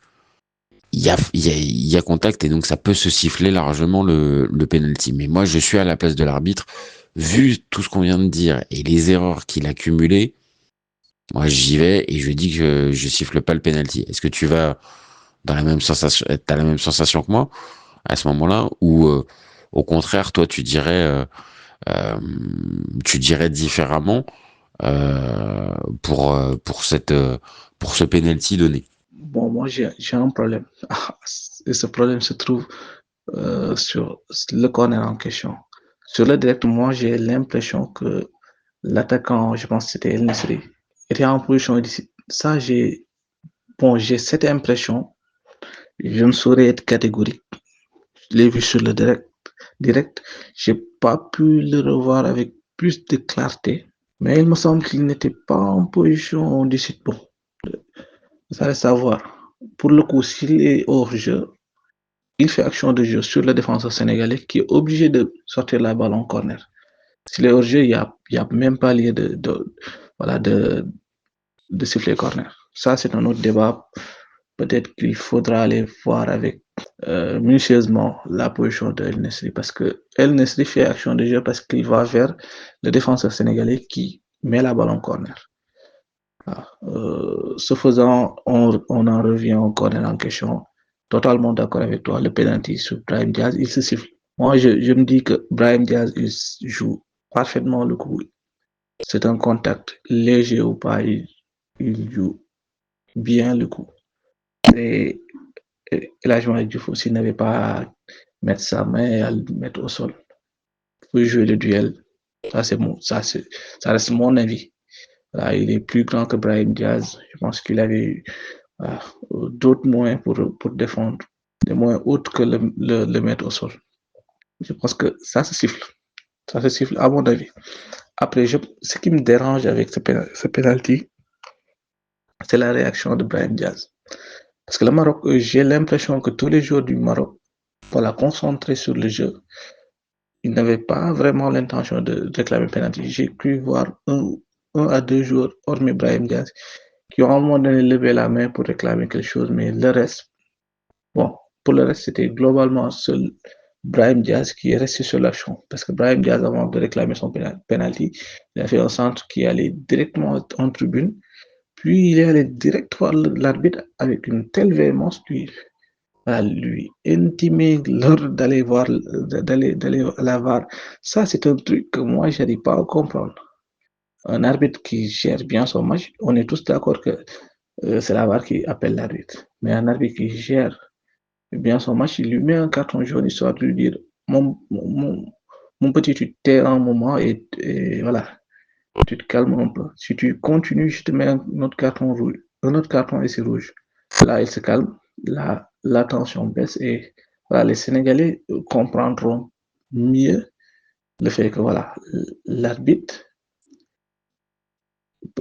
il y a contact et donc ça peut se siffler largement le penalty. Mais moi, je suis à la place de l'arbitre. Vu tout ce qu'on vient de dire et les erreurs qu'il a cumulées, moi j'y vais et je dis que je siffle pas le penalty. Est-ce que tu vas dans la même sensation, t'as la même sensation que moi à ce moment-là ou au contraire, toi euh, tu dirais différemment pour ce penalty donné. Bon, moi, j'ai un problème. Et ce problème se trouve sur le corner en question. Sur le direct, moi, j'ai l'impression que l'attaquant, je pense que c'était El Nesri, était en position illicite. Ça, j'ai cette impression. Je ne saurais être catégorique. Je l'ai vu sur le direct. J'ai pas pu le revoir avec plus de clarté. Mais il me semble qu'il n'était pas en position illicite. Bon, ça reste à voir. Pour le coup, s'il est hors jeu, il fait action de jeu sur le défenseur sénégalais qui est obligé de sortir la balle en corner. S'il est hors jeu, y a même pas lieu voilà, de siffler corner. Ça, c'est un autre débat. Peut-être qu'il faudra aller voir avec minutieusement la position de El Nesri parce que El Nesri fait action de jeu parce qu'il va vers le défenseur sénégalais qui met la balle en corner. Ce faisant, on en revient au corner en question. Totalement d'accord avec toi. Le penalty sur Brahim Diaz, il se siffle. Moi, je me dis que Brahim Diaz il joue parfaitement le coup. C'est un contact léger ou pas, il joue bien le coup. Et là, je me dis s'il n'avait pas à mettre sa main et à le mettre au sol pour jouer le duel. Ça, c'est bon. Ça reste mon avis. Là, il est plus grand que Brahim Diaz. Je pense qu'il avait eu d'autres moyens pour défendre, des moyens autres que le mettre au sol. Je pense que ça se siffle. Ça se siffle, à mon avis. Après, ce qui me dérange avec ce penalty, c'est la réaction de Brahim Diaz. Parce que le Maroc, j'ai l'impression que tous les joueurs du Maroc, voilà, concentrés sur le jeu, ils n'avaient pas vraiment l'intention de réclamer penalty. J'ai cru voir un à deux joueurs, hormis Brahim Diaz, qui ont à un moment donné levé la main pour réclamer quelque chose, mais le reste, bon, pour le reste, c'était globalement seul Brahim Diaz qui est resté sur l'action. Parce que Brahim Diaz, avant de réclamer son penalty, il a fait un centre qui allait directement en tribune. Puis il est allé direct voir l'arbitre avec une telle véhémence qu'il a lui intimé l'ordre d'aller à la VAR. Ça, c'est un truc que moi, je n'arrive pas à comprendre. Un arbitre qui gère bien son match, on est tous d'accord que c'est la VAR qui appelle l'arbitre. Mais un arbitre qui gère bien son match, il lui met un carton jaune histoire de lui dire mon petit, tu t'es un moment et voilà, tu te calmes un peu. Si tu continues, je te mets un autre carton rouge, un autre carton et c'est rouge. Là, il se calme, là, la tension baisse et voilà, les Sénégalais comprendront mieux le fait que voilà, l'arbitre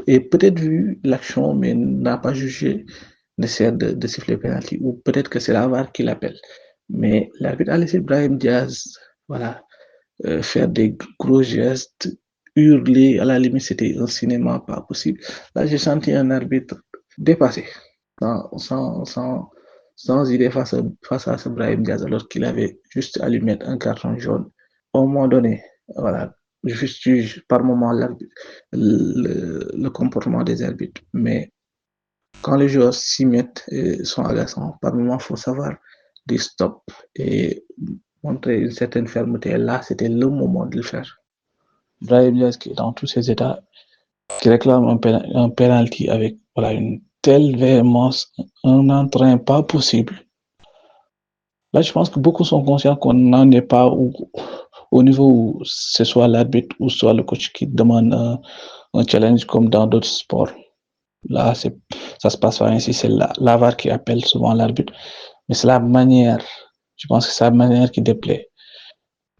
est peut-être vu l'action, mais n'a pas jugé nécessaire de siffler penalty, ou peut-être que c'est la VAR qui l'appelle. Mais l'arbitre a laissé Brahim Diaz, voilà, faire des gros gestes, hurler, à la limite c'était un cinéma pas possible. Là j'ai senti un arbitre dépassé, sans, sans, sans, sans idée face à ce Brahim Diaz alors qu'il avait juste à lui mettre un carton jaune. Au moment donné, voilà, je juge par moment le comportement des arbitres, mais quand les joueurs s'y mettent et sont agaçants, par moment, il faut savoir dire stop et montrer une certaine fermeté. Et là, c'était le moment de le faire. Brahim Diaz, qui est dans tous ses états, qui réclame un penalty avec voilà, une telle véhémence, un entrain pas possible. Là, je pense que beaucoup sont conscients qu'on n'en est pas au niveau où ce soit l'arbitre ou soit le coach qui demande un challenge comme dans d'autres sports. Là, ça se passe pas ainsi. C'est la VAR qui appelle souvent l'arbitre. Mais c'est la manière. Je pense que c'est la manière qui déplaît.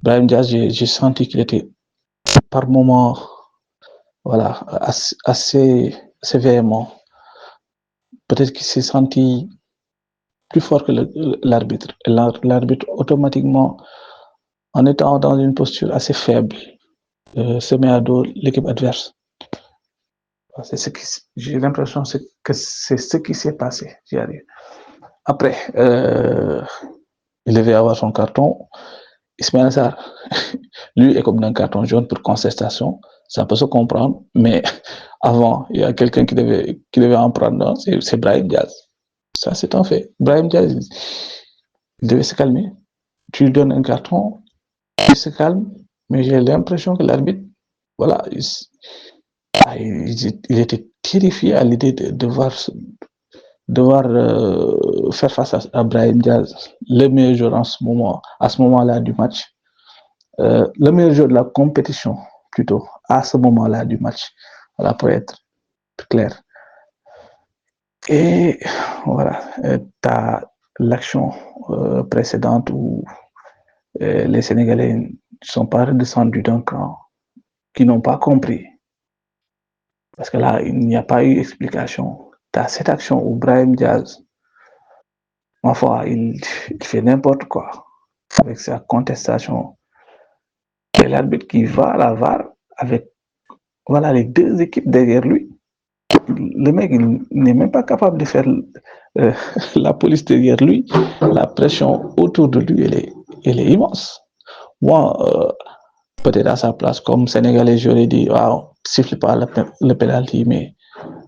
Brahim Diaz, j'ai senti qu'il était par moments voilà, assez véhément. Peut-être qu'il s'est senti plus fort que l'arbitre. Et l'arbitre, automatiquement, en étant dans une posture assez faible, se met à dos l'équipe adverse. J'ai l'impression que c'est ce qui s'est passé. J'y arrive. Après, il devait avoir son carton. Ismaël Sarr, lui, est comme d'un carton jaune pour contestation. Ça peut se comprendre, mais avant, il y a quelqu'un qui devait en prendre un, c'est Brahim Diaz. Ça, c'est un fait. Brahim Diaz, il devait se calmer. Tu lui donnes un carton, il se calme, mais j'ai l'impression que l'arbitre, voilà, il était terrifié à l'idée de devoir faire face à Brahim Diaz, le meilleur joueur à ce moment-là du match, le meilleur joueur de la compétition, plutôt, à ce moment-là du match, voilà, pour être clair. Et voilà, tu as l'action précédente où les Sénégalais ne sont pas redescendus d'un cran, qui n'ont pas compris. Parce que là, il n'y a pas eu explication. Tu as cette action où Brahim Diaz, ma foi, il fait n'importe quoi avec sa contestation. Et l'arbitre qui va à la VAR avec voilà, les deux équipes derrière lui. Le mec, il n'est même pas capable de faire la police derrière lui. La pression autour de lui, elle est immense. Moi, peut-être à sa place, comme Sénégalais, j'aurais dit, wow, siffle pas le penalty, mais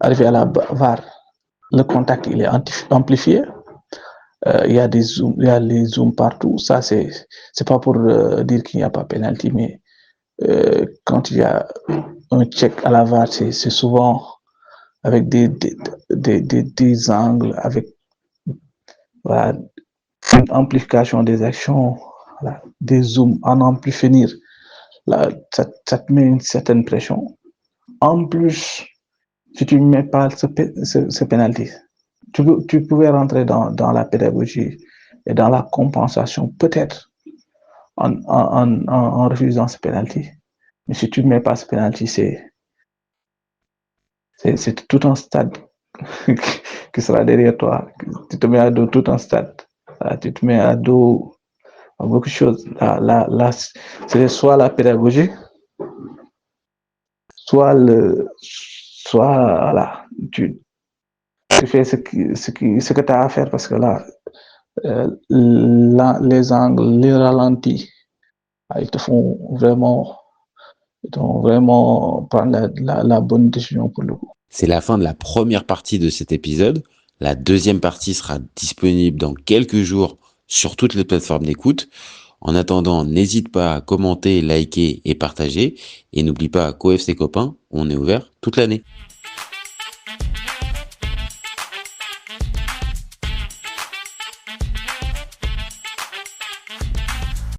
arrivé à la VAR, le contact, il est amplifié. Il y a les zooms partout. Ça, c'est pas pour dire qu'il n'y a pas penalty, mais quand il y a un check à la VAR, c'est souvent avec des angles, avec voilà, une amplification des actions, voilà, des zooms en en plus finir. Là, ça te met une certaine pression. En plus, si tu ne mets pas ce penalty, tu pouvais rentrer dans la pédagogie et dans la compensation, peut-être, en refusant ce penalty. Mais si tu ne mets pas ce penalty, c'est tout un stade qui sera derrière toi. Tu te mets à dos tout un stade. Tu te mets à dos à beaucoup de choses. Là, c'est soit la pédagogie, soit voilà, tu fais ce que tu as à faire parce que là, les angles, les ralentis, ils te font vraiment prendre la bonne décision pour le coup. C'est la fin de la première partie de cet épisode. La deuxième partie sera disponible dans quelques jours sur toutes les plateformes d'écoute. En attendant, n'hésite pas à commenter, liker et partager. Et n'oublie pas qu'au FC Copain, on est ouvert toute l'année.